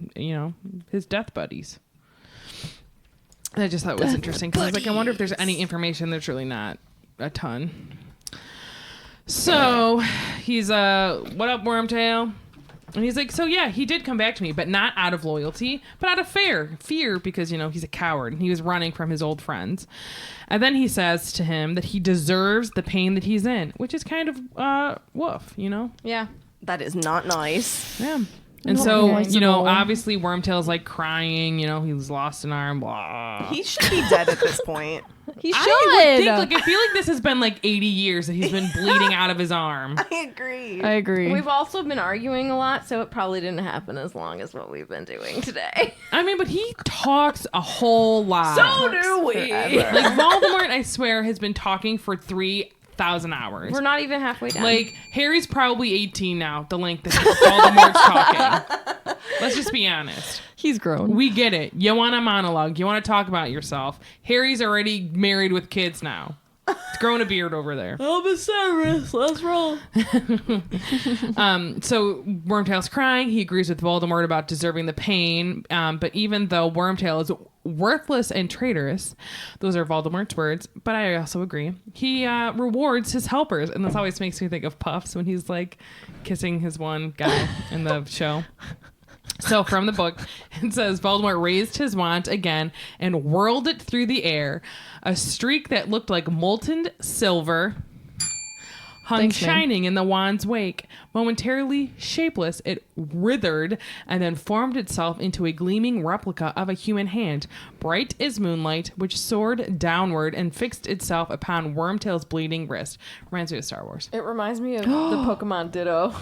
his death buddies. I just thought it was interesting because I was like, I wonder if there's any information. There's really not a ton. So he's what up, Wormtail? And he's like, so yeah, he did come back to me, but not out of loyalty, but out of fear because he's a coward and he was running from his old friends. And then he says to him that he deserves the pain that he's in, which is kind of woof, Yeah. That is not nice. Yeah. And Not so, nice. obviously Wormtail's like crying, he's lost an arm, blah. He should be dead at this point. He should. I would think, I feel like this has been like 80 years that he's been bleeding out of his arm. I agree. We've also been arguing a lot, so it probably didn't happen as long as what we've been doing today. I mean, but he talks a whole lot. So do we. Like Voldemort, I swear, has been talking for 3,000 hours. We're not even halfway down. Like, Harry's probably 18 now, the length that Voldemort's talking. Let's just be honest. He's grown. We get it. You want a monologue. You want to talk about yourself. Harry's already married with kids now. He's growing a beard over there. Elvis, let's roll. So Wormtail's crying. He agrees with Voldemort about deserving the pain. But even though Wormtail is worthless and traitorous, those are Voldemort's words, but I also agree, he rewards his helpers. And this always makes me think of Puffs when he's like kissing his one guy in the show. So from the book, it says Voldemort raised his wand again and whirled it through the air. A streak that looked like molten silver hung Thanks, man. shining in the wand's wake. Momentarily shapeless, it withered and then formed itself into a gleaming replica of a human hand, bright as moonlight, which soared downward and fixed itself upon Wormtail's bleeding wrist. Reminds me of Star Wars. it reminds me of the Pokemon Ditto.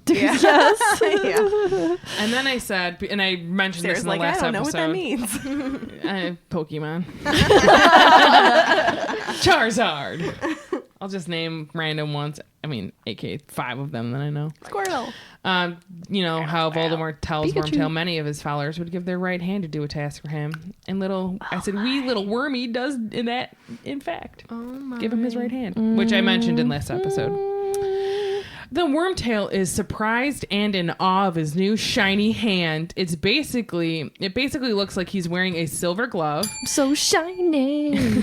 Yes. Yeah. And then I said, and I mentioned this Sarah's in the like, I last don't know episode. what that means. Pokemon. Charizard. I'll just name random ones. I mean, aka 5 of them that I know. Squirtle. How Voldemort tells Pikachu. Wormtail many of his followers would give their right hand to do a task for him. And I said, wee little wormy does in fact, give him his right hand, which I mentioned in last episode. The Wormtail is surprised and in awe of his new shiny hand. It basically looks like he's wearing a silver glove. So shiny.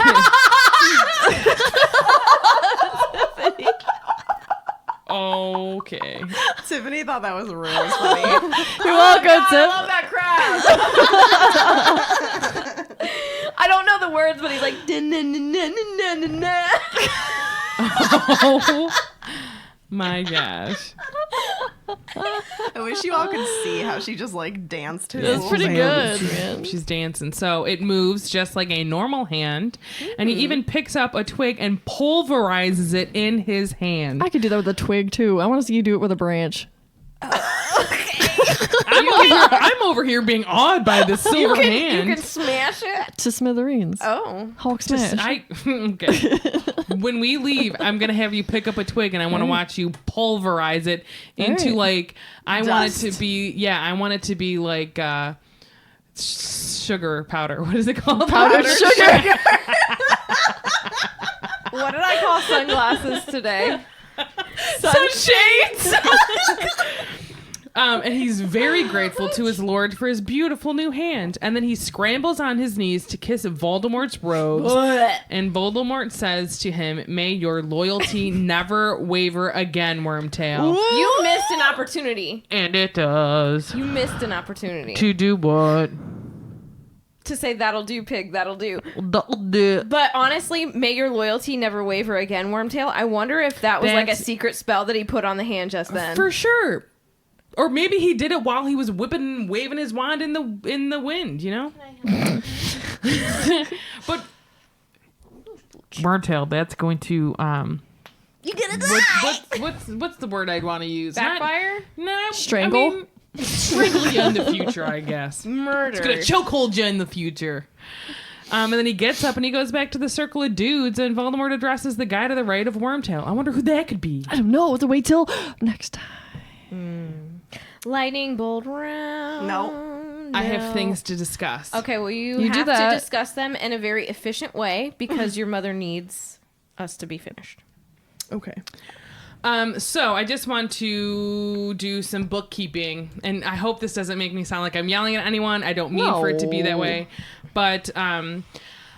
Okay. Tiffany thought that was really funny. You're welcome, I Tip. love that crowd. I don't know the words, but he's like. Oh my gosh. I wish you all could see how she just like danced. To That's his pretty little good, man. She's dancing. So it moves just like a normal hand. And he even picks up a twig and pulverizes it in his hand. I could do that with a twig too. I want to see you do it with a branch. I'm over here being awed by this silver hand. You can smash it. To smithereens. Oh. Hulk smash. Okay. When we leave, I'm gonna have you pick up a twig, and I want to watch you pulverize it into Alright. like I want it to be. Yeah, I want it to be like sugar powder. What is it called? Powdered sugar. What did I call sunglasses today? Sunshades. And he's very grateful to his lord for his beautiful new hand. And then he scrambles on his knees to kiss Voldemort's robes. And Voldemort says to him, "May your loyalty never waver again, Wormtail." You missed an opportunity. And it does. You missed an opportunity To do what? to say that'll do, pig, that'll do. That'll do. But honestly, may your loyalty never waver again, Wormtail. I wonder if that was like a That's- secret spell that he put on the hand just then. For sure. Or maybe he did it while he was waving his wand in the wind, you know? But Wormtail, that's going to You gonna die. what's the word I'd want to use? Backfire? No, Strangle? I mean, strangle you in the future, I guess. Murder. It's gonna chokehold you in the future. And then he gets up and he goes back to the circle of dudes, and Voldemort addresses the guy to the right of Wormtail. I wonder who that could be. I don't know. We'll have to wait till next time. Lightning bolt round. No. I have things to discuss. Okay, well, you You do have that. to discuss them in a very efficient way because your mother needs us to be finished. Okay. So I just want to do some bookkeeping, and I hope this doesn't make me sound like I'm yelling at anyone. I don't mean for it to be that No. way, but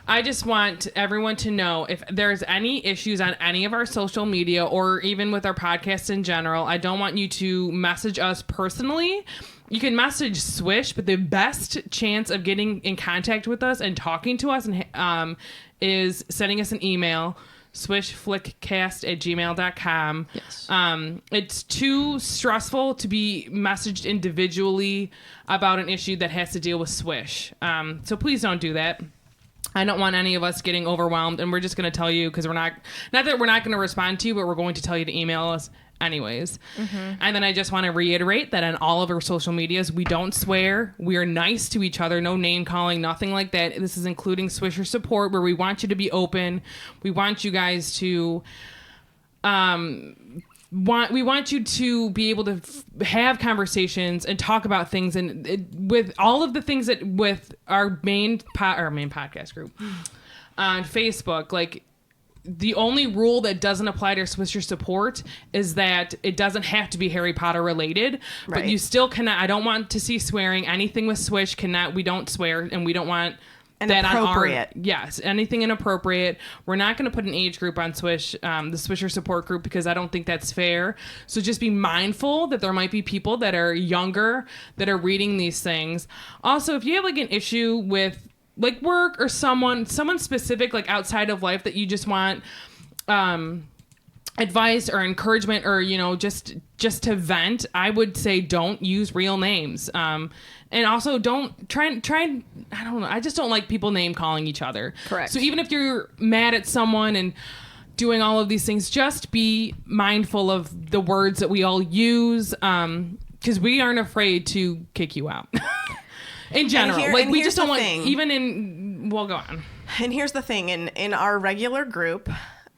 I just want everyone to know if there's any issues on any of our social media or even with our podcast in general, I don't want you to message us personally. You can message Swish, but the best chance of getting in contact with us and talking to us is sending us an email, swishflickcast@gmail.com. Yes. It's too stressful to be messaged individually about an issue that has to deal with Swish. So please don't do that. I don't want any of us getting overwhelmed, and we're just going to tell you because not that we're not going to respond to you, but we're going to tell you to email us anyways. And then I just want to reiterate that on all of our social medias, we don't swear. We are nice to each other. No name calling, nothing like that. This is including Swisher support, where we want you to be open. We want you guys to we want you to be able to have conversations and talk about things, and with all of the things that with our main podcast group on Facebook, like the only rule that doesn't apply to Swisher support is that it doesn't have to be Harry Potter related, but Right. you still cannot. I don't want to see swearing. Anything with Swish cannot. We don't swear, and we don't want. Inappropriate. Yes, anything inappropriate. We're not going to put an age group on Swish, the Swisher support group, because I don't think that's fair. So just be mindful that there might be people that are younger that are reading these things. Also, if you have like an issue with like work or someone specific, like outside of life, that you just want advice or encouragement, or just to vent, I would say don't use real names. And also don't try. I don't know. I just don't like people name calling each other. Correct. So even if you're mad at someone and doing all of these things, just be mindful of the words that we all use, because we aren't afraid to kick you out. In general, here- like and we here's just don't the want thing. even in. Well, go on. And here's the thing, in our regular group,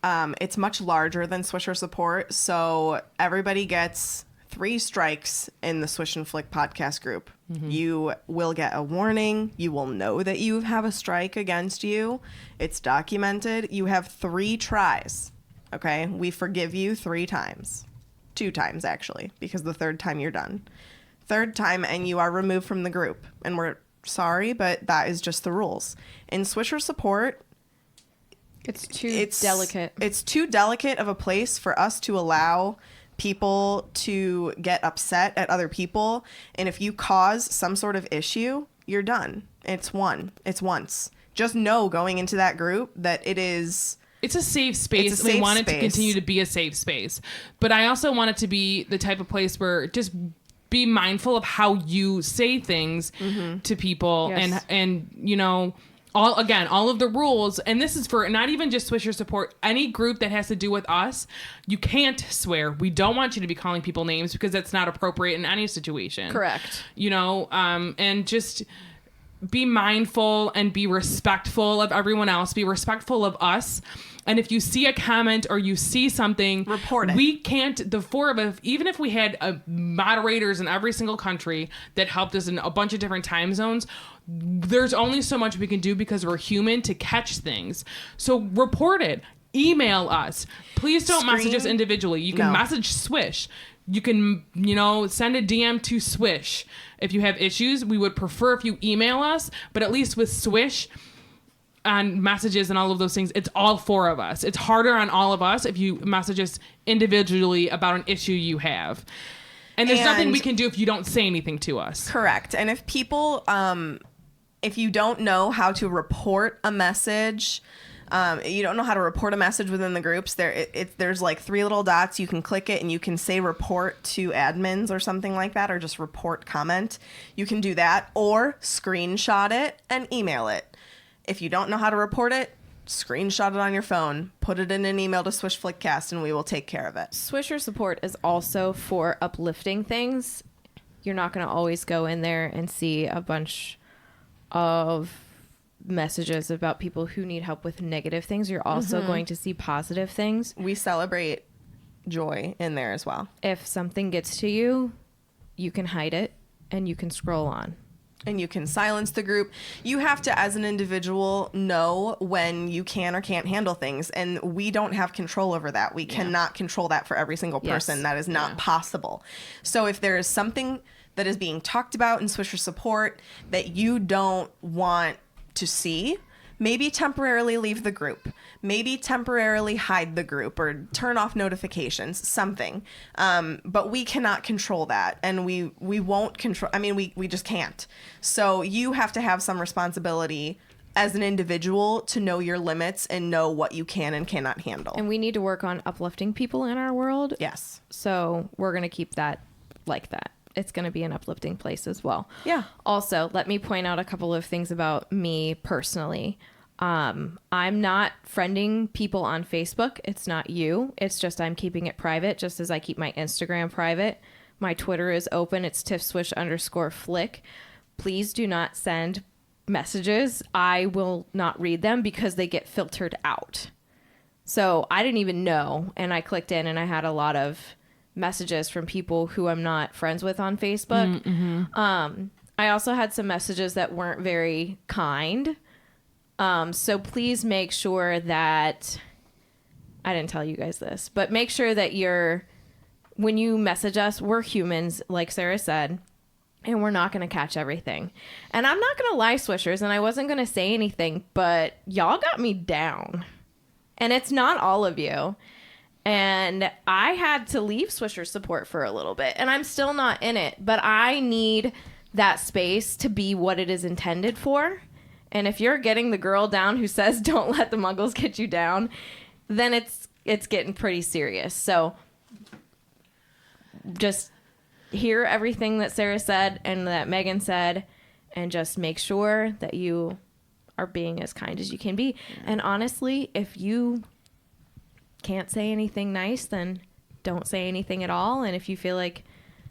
it's much larger than Swisher support, so everybody gets 3 strikes in the Swish and Flick podcast group. You will get a warning. You will know that you have a strike against you. It's documented. You have 3 tries. Okay? We forgive you 3 times. 2 times actually, because the 3rd time you're done. 3rd time and you are removed from the group. And we're sorry, but that is just the rules. In Swisher support, It's too delicate. It's too delicate of a place for us to allow people to get upset at other people. And if you cause some sort of issue, you're done. It's once. Just know going into that group that it's a safe space. We want it to continue to be a safe space. But I also want it to be the type of place where just be mindful of how you say things to people. Yes. And you know, all of the rules, and this is for not even just Swisher support, any group that has to do with us, you can't swear. We don't want you to be calling people names because that's not appropriate in any situation. Correct. You know, and just be mindful and be respectful of everyone else. Be respectful of us. And if you see a comment or you see something, report it. We can't, the 4 of us, even if we had moderators in every single country that helped us in a bunch of different time zones, there's only so much we can do because we're human to catch things. So report it. Email us. Please don't message us individually. You can message Swish. You can, send a DM to Swish. If you have issues, we would prefer if you email us, but at least with Swish and messages and all of those things, it's all 4 of us. It's harder on all of us if you message us individually about an issue you have. And there's nothing we can do if you don't say anything to us. Correct. And if people, if you don't know how to report a message, you don't know how to report a message within the groups, there's like 3 little dots. You can click it and you can say report to admins or something like that, or just report comment. You can do that, or screenshot it and email it. If you don't know how to report it, screenshot it on your phone, put it in an email to Swish Flickcast, and we will take care of it. Swisher support is also for uplifting things. You're not going to always go in there and see a bunch of messages about people who need help with negative things. You're also going to see positive things. We celebrate joy in there as well. If something gets to you, you can hide it and you can scroll on. And you can silence the group. You have to, as an individual, know when you can or can't handle things. And we don't have control over that. We cannot control that for every single person. Yes. That is not possible. So if there is something that is being talked about in Swisher support that you don't want to see, maybe temporarily leave the group. Maybe temporarily hide the group or turn off notifications, something. But we cannot control that. And we won't control. I mean, we just can't. So you have to have some responsibility as an individual to know your limits and know what you can and cannot handle. And we need to work on uplifting people in our world. Yes. So we're going to keep that like that. It's going to be an uplifting place as well. Yeah. Also, let me point out a couple of things about me personally. I'm not friending people on Facebook. It's not you. It's just I'm keeping it private, just as I keep my Instagram private. My Twitter is open. It's tiffswish_flick. Please do not send messages. I will not read them because they get filtered out. So I didn't even know. And I clicked in and I had a lot of messages from people who I'm not friends with on Facebook. Mm-hmm. I also had some messages that weren't very kind. So please make sure that, I didn't tell you guys this, but make sure that when you message us, we're humans, like Sarah said, and we're not going to catch everything. And I'm not going to lie, Swishers, and I wasn't going to say anything, but y'all got me down. And it's not all of you. And I had to leave Swisher support for a little bit, and I'm still not in it, but I need that space to be what it is intended for. And if you're getting the girl down who says, don't let the muggles get you down, then it's getting pretty serious. So just hear everything that Sarah said and that Megan said, and just make sure that you are being as kind as you can be. And honestly, if you can't say anything nice, then don't say anything at all. And if you feel like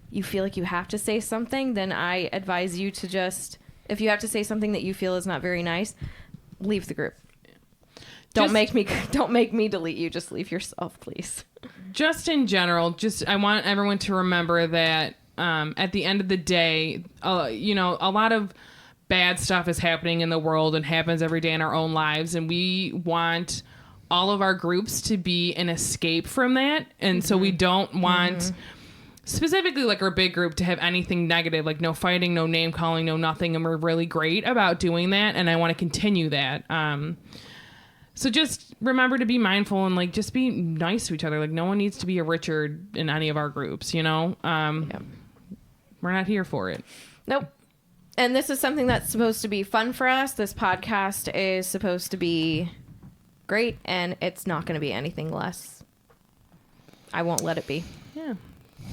you have to say something, then I advise you to just, if you have to say something that you feel is not very nice, leave the group. Don't make me delete you. Just leave yourself, please. Just in general, I want everyone to remember that at the end of the day, a lot of bad stuff is happening in the world and happens every day in our own lives, and we want all of our groups to be an escape from that. And so we don't want specifically like our big group to have anything negative, like no fighting, no name calling, no nothing. And we're really great about doing that. And I want to continue that. So just remember to be mindful and like just be nice to each other. Like no one needs to be a Richard in any of our groups, you know? We're not here for it. Nope. And this is something that's supposed to be fun for us. This podcast is supposed to be great, and it's not going to be anything less. I won't let it be. Yeah.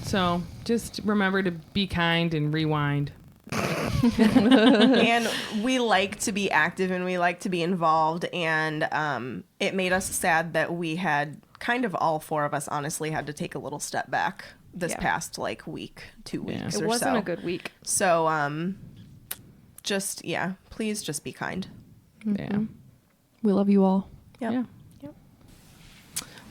So just remember to be kind and rewind. And we like to be active and we like to be involved, and it made us sad that we had kind of all four of us honestly had to take a little step back this past like week, 2 weeks or so. It wasn't a good week. So just please just be kind. Yeah. We love you all. Yep. Yeah.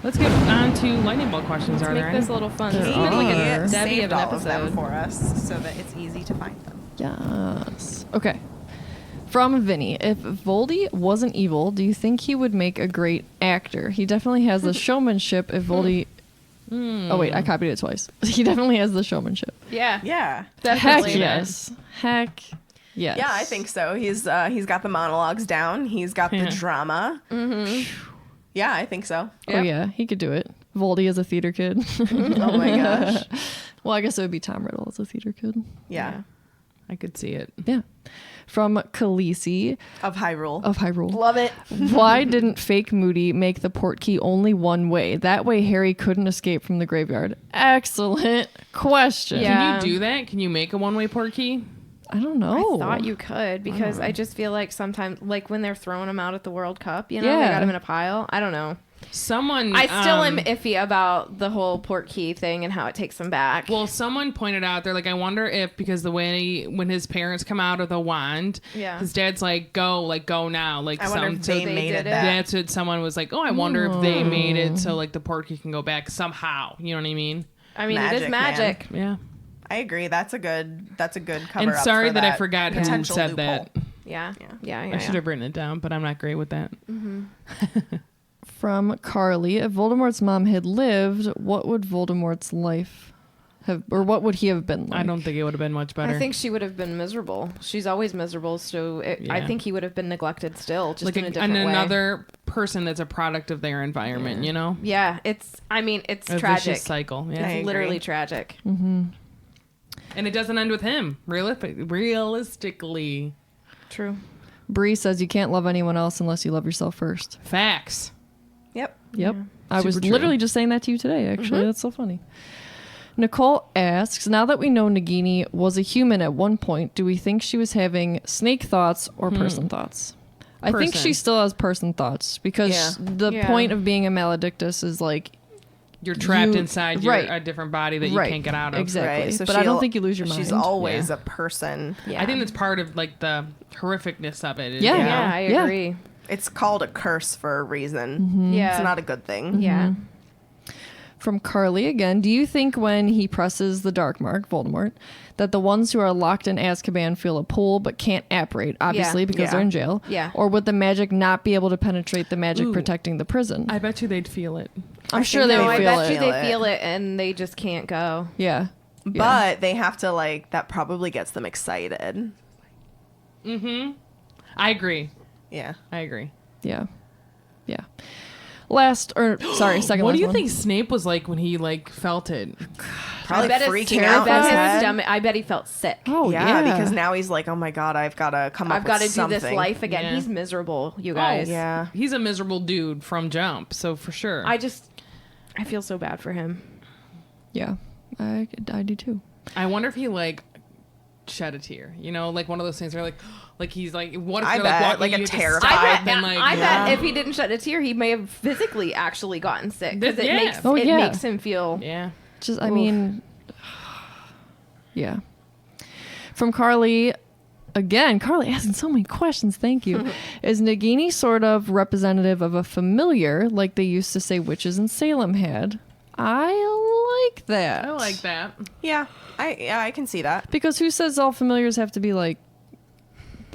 Let's get on to lightning bolt questions. Let's Are there make any? this a little fun. There This is gonna be like a are. Debbie Saved of an all of them episode. for us so that it's easy to find them. Yes. Okay. From Vinny, if Voldy wasn't evil, do you think he would make a great actor? He definitely has the showmanship. If Voldy, oh wait, I copied it twice. He definitely has the showmanship. Yeah. Yeah. Heck Definitely. yes. Heck yes. Yeah, I think so. He's got the monologues down. He's got the drama. Yeah, I think so. Oh yeah, he could do it. Voldy as a theater kid. Oh my gosh. Well, I guess it would be Tom Riddle as a theater kid. Yeah. I could see it. Yeah. From Khaleesi Of Hyrule. of Hyrule. Love it. Why didn't fake Moody make the port key only one way? That way Harry couldn't escape from the graveyard. Excellent question. Yeah. Can you do that? Can you make a one-way port key? I don't know. I thought you could because I just feel like sometimes, like when they're throwing them out at the World Cup, you know, Yeah. they got them in a pile. I don't know. Someone I still am iffy about the whole port key thing and how it takes them back. Well, someone pointed out, they're like, I wonder if because the way when his parents come out of the wand, Yeah. his dad's like, go now. Like, I wonder if they they made did it it. that. that's what someone was like, oh, I wonder if they made it so like the port key can go back somehow. You know what I mean? I mean, it is magic. Yeah. I agree. That's a good cover And up sorry for that I forgot who potential said loophole. that. Yeah. I should have written it down, but I'm not great with that. From Carly, if Voldemort's mom had lived, what would Voldemort's life have, or what would he have been like? I don't think it would have been much better. I think she would have been miserable. She's always miserable, so I Yeah. think he would have been neglected still, just like in a different way. another person that's a product of their environment, you know? Yeah, it's A tragic. vicious cycle. Yeah. I It's agree. literally tragic. And it doesn't end with him, realistically. True. Bree says you can't love anyone else unless you love yourself first. Facts. Yep. Yep. I was Super true. literally just saying that to you today, actually. That's so funny. Nicole asks, now that we know Nagini was a human at one point, do we think she was having snake thoughts or person thoughts? I think Person. she still has person thoughts because the Yeah. point of being a maledictus is like You're trapped You- inside right. a different body that you Right. can't get out of. Exactly. Right. So But I don't she'll- think you lose your She's mind. always Yeah. a person. Yeah. I think that's part of like the horrificness of it. Yeah. Yeah, I Yeah. agree. It's called a curse for a reason. Mm-hmm. Yeah. It's not a good thing. Yeah. From Carly again, do you think when he presses the dark mark, Voldemort, that the ones who are locked in Azkaban feel a pull but can't apparate, obviously, because Yeah. they're in jail? Yeah. Or would the magic not be able to penetrate the magic Ooh. protecting the prison? I bet you they'd feel it. I'm sure think they they would I feel bet it. you they feel it and they just can't go. Yeah. But they have to that probably gets them excited. I agree. Yeah. I agree. Yeah. Yeah. Second What last do you one. think Snape was like when he like felt it? Probably I bet freaking I out. bet in his his head. stomach. I bet he felt sick. Oh, yeah, yeah. because now he's like, oh my god, I've got to come up I've got to with do something. this life again. Yeah. He's miserable, you guys. Yeah. He's a miserable dude from jump, so for sure. I feel so bad for him. Yeah. I do too. I wonder if he like shed a tear. You know, like one of those things where like he's like, what if I you're bet, like walking like a you have to terrified- stop I bet, and, like, I yeah. bet if he didn't shed a tear, he may have physically actually gotten sick because it Yeah. makes Oh, it yeah. makes him feel. Yeah. Just, I Oof. mean, yeah. From Carly, again, Carly asking so many questions. Thank you. Is Nagini sort of representative of a familiar, like they used to say witches in Salem had? I like that. I like that. Yeah. I can see that. Because who says all familiars have to be like,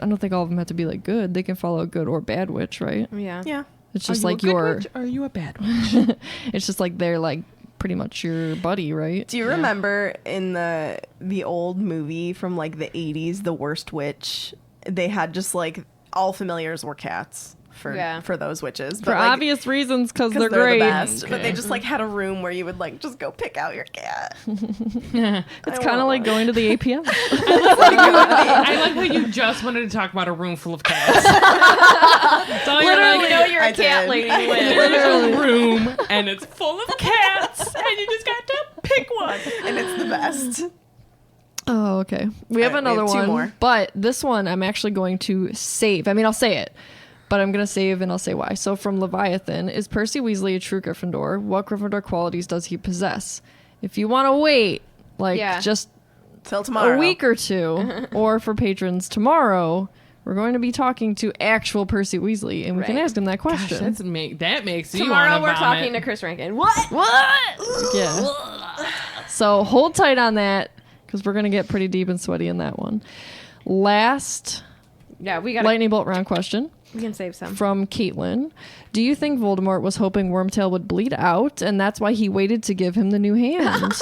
I don't think all of them have to be like good. They can follow a good or bad witch, right? Yeah. Yeah. It's just like your. Are you a bad witch? It's just like they're like pretty much your buddy, right? Do you remember in the old movie from like the 80s, The Worst Witch? They had just like all familiars were cats for those witches. For like, obvious reasons, because they're great. the best. Okay. But they just like had a room where you would like just go pick out your cat. It's kind of like going to the APM. I like how you just wanted to talk about a room full of cats. Literally, know you're a I cat did. lady. There's a room and it's full of cats, and you just got to pick one. And it's the best. Oh, okay. We have All right, we another have two one, more. but this one I'm actually going to save. I mean, I'll say it, but I'm going to save and I'll say why. So from Leviathan, is Percy Weasley a true Gryffindor? What Gryffindor qualities does he possess? If you want to wait, like just Till tomorrow. a week or two, or for patrons tomorrow, we're going to be talking to actual Percy Weasley, and we can Right. ask him that question. That makes you Tomorrow wanna we're vomit. talking to Chris Rankin. What? Yeah. So hold tight on that, because we're going to get pretty deep and sweaty in that one. Last Yeah, we got. lightning bolt round question We can save some. from Caitlin. Do you think Voldemort was hoping Wormtail would bleed out, and that's why he waited to give him the new hand?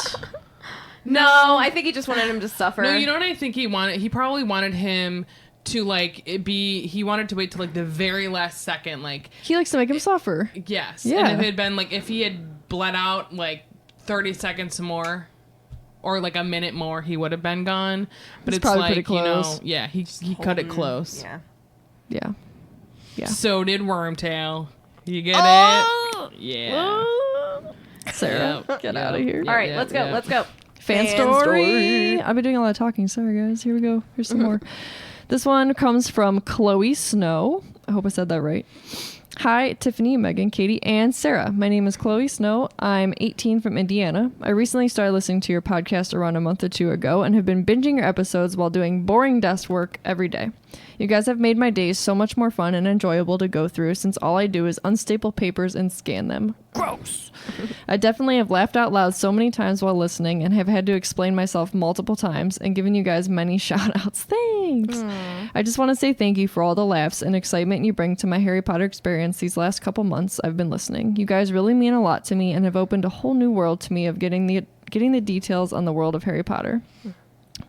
No, I think he just wanted him to suffer. No, you know what I think he wanted? He probably wanted him to like it be. He wanted to wait till like the very last second, like He likes to make him suffer. yes. Yeah. And if it had been like if he had bled out like 30 seconds more, or like a minute more, he would have been gone. But It's it's probably like pretty close. you know, yeah, he cut it close. Yeah. Yeah. Yeah. So did Wormtail. You get Oh! it? Yeah. Sarah, Yep, get yep, out of here. All right, yep, let's go. yep. Let's go. Fan Fan story. story. I've been doing a lot of talking. Sorry, guys. Here we go. Here's some more. This one comes from Chloe Snow. I hope I said that right. Hi, Tiffany, Megan, Katie, and Sarah. My name is Chloe Snow. I'm 18 from Indiana. I recently started listening to your podcast around a month or two ago and have been binging your episodes while doing boring desk work every day. You guys have made my days so much more fun and enjoyable to go through since all I do is unstaple papers and scan them. Gross. I definitely have laughed out loud so many times while listening and have had to explain myself multiple times and given you guys many shout outs. Thanks. I just want to say thank you for all the laughs and excitement you bring to my Harry Potter experience these last couple months I've been listening. You guys really mean a lot to me and have opened a whole new world to me of getting the details on the world of Harry Potter.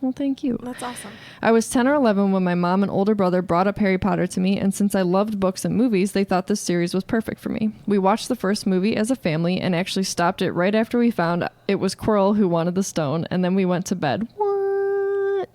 Well, thank you. That's awesome. I was 10 or 11 when my mom and older brother brought up Harry Potter to me, and since I loved books and movies, they thought this series was perfect for me. We watched the first movie as a family and actually stopped it right after we found it was Quirrell who wanted the stone, and then we went to bed. What?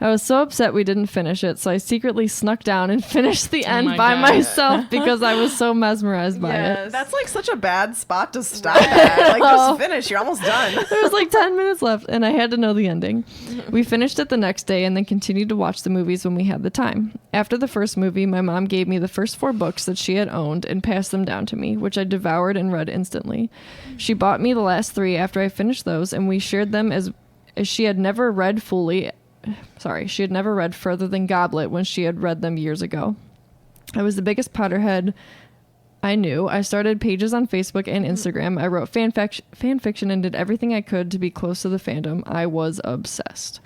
I was so upset we didn't finish it, so I secretly snuck down and finished the end my by God. myself because I was so mesmerized by it. That's like such a bad spot to stop at. Like, just finish. You're almost done. There was like 10 minutes left, and I had to know the ending. We finished it the next day and then continued to watch the movies when we had the time. After the first movie, my mom gave me the first 4 books that she had owned and passed them down to me, which I devoured and read instantly. She bought me the last 3 after I finished those, and we shared them as she had never read fully. She had never read further than Goblet when she had read them years ago. I was the biggest Potterhead I knew. I started pages on Facebook and Instagram. I wrote fan fiction and did everything I could to be close to the fandom. I was obsessed.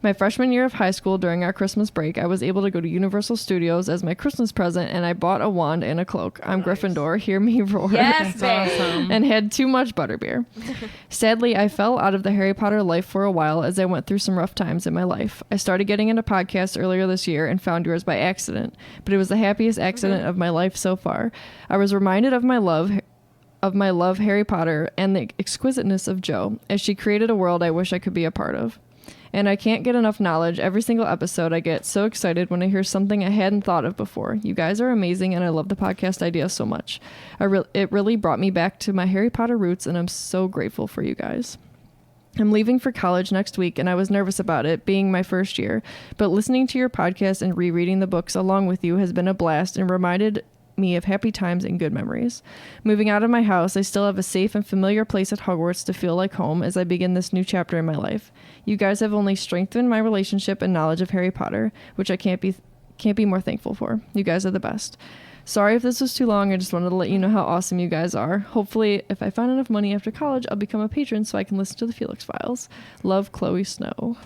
My freshman year of high school, during our Christmas break, I was able to go to Universal Studios as my Christmas present, and I bought a wand and a cloak. I'm Gryffindor. Hear me roar. Yes, babe. Awesome. And had too much butterbeer. Sadly, I fell out of the Harry Potter life for a while as I went through some rough times in my life. I started getting into podcasts earlier this year and found yours by accident, but it was the happiest accident of my life so far. I was reminded of my love Harry Potter and the exquisiteness of Jo, as she created a world I wish I could be a part of. And I can't get enough knowledge. Every single episode, I get so excited when I hear something I hadn't thought of before. You guys are amazing, and I love the podcast idea so much. It really brought me back to my Harry Potter roots, and I'm so grateful for you guys. I'm leaving for college next week, and I was nervous about it, being my first year. But listening to your podcast and rereading the books along with you has been a blast and reminded me of happy times and good memories. Moving out of my house, I still have a safe and familiar place at Hogwarts to feel like home as I begin this new chapter in my life. You guys have only strengthened my relationship and knowledge of Harry Potter, which I can't be more thankful for. You guys are the best. Sorry if this was too long. I just wanted to let you know how awesome you guys are. Hopefully, if I find enough money after college, I'll become a patron so I can listen to the Felix Files. Love, Chloe Snow.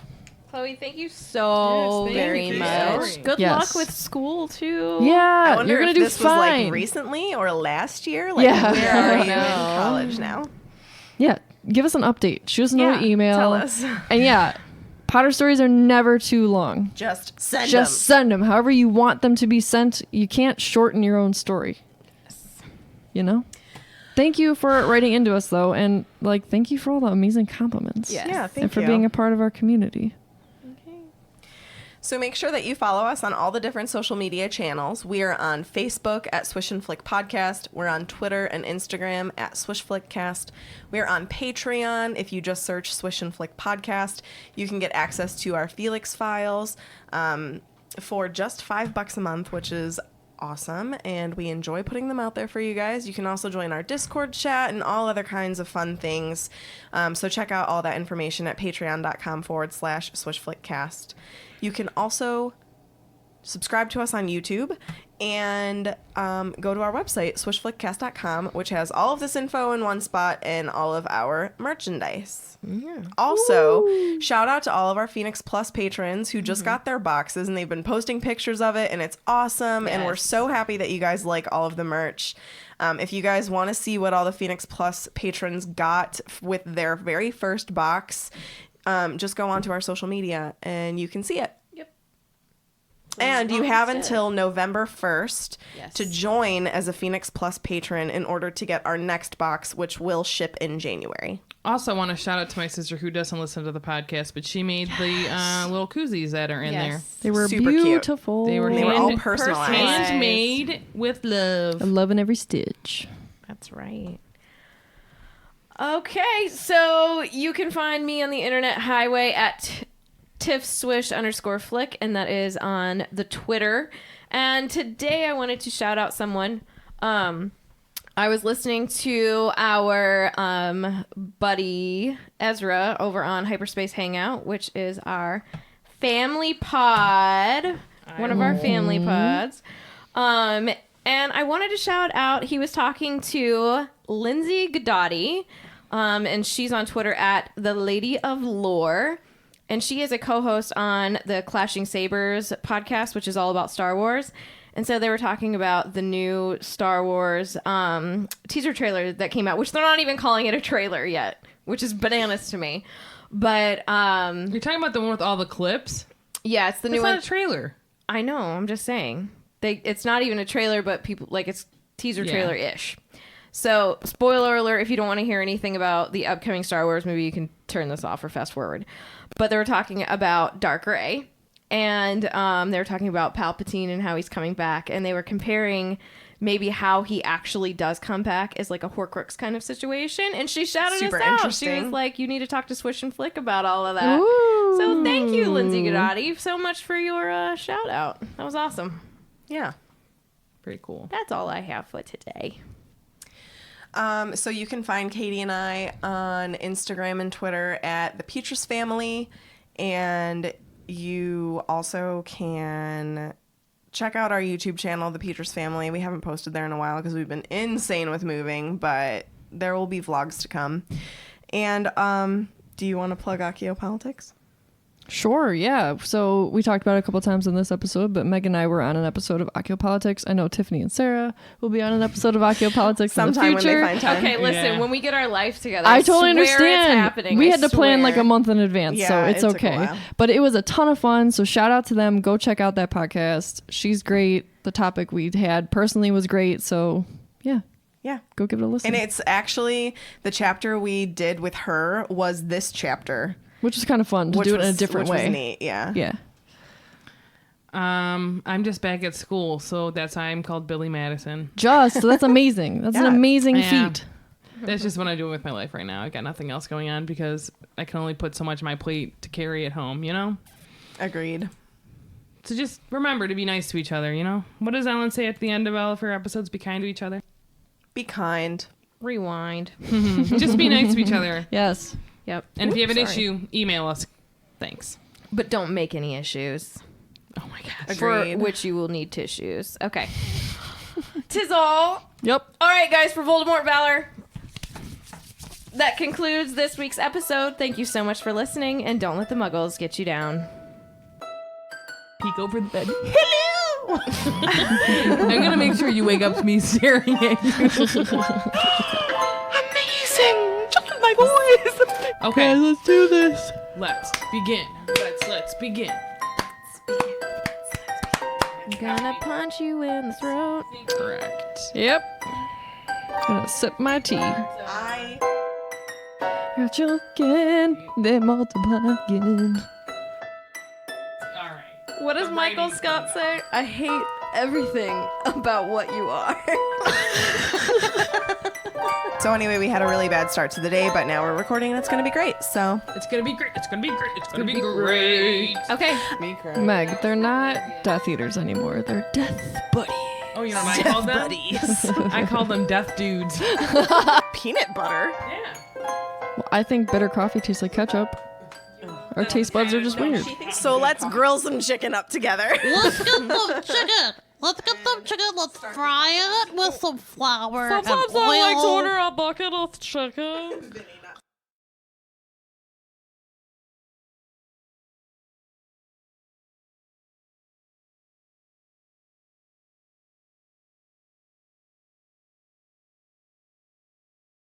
Chloe, thank you so Yes, thank very you. much. Good Yes. luck with school too. I Yeah, wonder you're gonna if do this fine. was like recently or last year. Like, Yeah. where are you in No. college now? Yeah, give us an update. Shoot us another email. Tell us. And yeah, Potter stories are never too long. Just send them. Just send them however you want them to be sent. You can't shorten your own story. You know? Thank you for writing into us, though. And, like, thank you for all the amazing compliments. Yes. Yeah, thank And for you. being a part of our community. So make sure that you follow us on all the different social media channels. We are on Facebook at Swish and Flick Podcast. We're on Twitter and Instagram at Swish Flickcast. We're on Patreon. If you just search Swish and Flick Podcast, you can get access to our Felix Files for just $5 a month, which is awesome, and we enjoy putting them out there for you guys. You can also join our Discord chat and all other kinds of fun things. So check out all that information at patreon.com/swishflickcast. You can also subscribe to us on YouTube and go to our website, swishflickcast.com, which has all of this info in one spot and all of our merchandise. Yeah. Also, shout out to all of our Phoenix Plus patrons who just got their boxes, and they've been posting pictures of it, and it's awesome. And we're so happy that you guys like all of the merch. If you guys want to see what all the Phoenix Plus patrons got with their very first box, just go onto our social media and you can see it. And you have until November 1st to join as a Phoenix Plus patron in order to get our next box, which will ship in January. Also, want to shout out to my sister who doesn't listen to the podcast, but she made the little koozies that are in there. They were Super cute. beautiful. They were all personalized. handmade with love. I'm loving every stitch. That's right. Okay, so you can find me on the internet highway at tiffswish_flick, and that is on the Twitter. And today I wanted to shout out someone. I was listening to our buddy Ezra over on Hyperspace Hangout, which is our family pod, one of our family pods. And I wanted to shout out, he was talking to Lindsay Godotti, and she's on Twitter at the Lady of Lore. And she is a co-host on the Clashing Sabers podcast, which is all about Star Wars. And so they were talking about the new Star Wars teaser trailer that came out, which they're not even calling it a trailer yet, which is bananas to me. But You're talking about the one with all the clips? yeah, it's the new It's one. not a trailer. I know. I'm just saying. It's not even a trailer, but people like it's teaser Yeah. trailer-ish. So, spoiler alert, if you don't want to hear anything about the upcoming Star Wars, maybe you can turn this off or fast forward. But they were talking about Dark Ray, and they were talking about Palpatine and how he's coming back, and they were comparing maybe how he actually does come back as like a Horcrux kind of situation. And she shouted Super us out. She interesting. was like, you need to talk to Swish and Flick about all of that. Ooh. So thank you, Lindsay Godotti, so much for your shout out. That was awesome. Yeah. Pretty cool. That's all I have for today. So you can find Katie and I on Instagram and Twitter at the Petrus Family, and you also can check out our YouTube channel, the Petrus Family. We haven't posted there in a while because we've been insane with moving, but there will be vlogs to come. And do you want to plug Accio Politics? Sure, yeah. So we talked about it a couple times in this episode, but Meg and I were on an episode of Accio Politics. I know Tiffany and Sarah will be on an episode of Accio Politics Sometime in when the they future. find time. Okay, listen, Yeah. when we get our life together, I totally swear understand. It's happening. We I had to plan like swear. a month in advance, so Yeah, it's it took a okay. while. But it was a ton of fun, so shout out to them. Go check out that podcast. She's great. The topic we had personally was great, so yeah. Yeah. Go give it a listen. And it's actually the chapter we did with her was this chapter. Which was kind of fun to do it in a different which way. was neat, yeah. Yeah. I'm just back at school, so that's why I'm called Billy Madison. So that's amazing. That's an Yeah. amazing Yeah. feat. That's just what I do with my life right now. I got nothing else going on because I can only put so much on my plate to carry at home, you know? Agreed. So just remember to be nice to each other, you know? What does Ellen say at the end of all of her episodes? Be kind to each other? Be kind. Rewind. Just be nice to each other. Yes. Yep. And if you have an Sorry. issue, email us. Thanks. But don't make any issues. Oh my gosh. Agreed. For which you will need tissues. Okay. 'Tis all. Yep. All right, guys, for Voldemort Valor. That concludes this week's episode. Thank you so much for listening, and don't let the muggles get you down. Peek over the bed. Hello! I'm gonna make sure you wake up to me staring at you. Amazing! Just my voice. Okay, let's do this. let's begin. Let's begin. I'm gonna punch you in the throat. Correct. Yep. Gonna sip my tea. I You're joking. They multiply again. All right. What does I'm Michael writing Scott say? I hate everything about what you are. So anyway, we had a really bad start to the day, but now we're recording and it's going to be great. So It's gonna be great. It's gonna be great. It's gonna be great. Okay. Meg, they're not Death Eaters anymore. They're Death Buddies. Oh, you know what I called them? I called them death dudes. peanut butter. Yeah. Well, I think bitter coffee tastes like ketchup. Our taste buds are just weird. So let's grill some chicken up together. Let's get some chicken. Let's get some chicken. Let's fry it with some flour and oil. a bucket of chicken.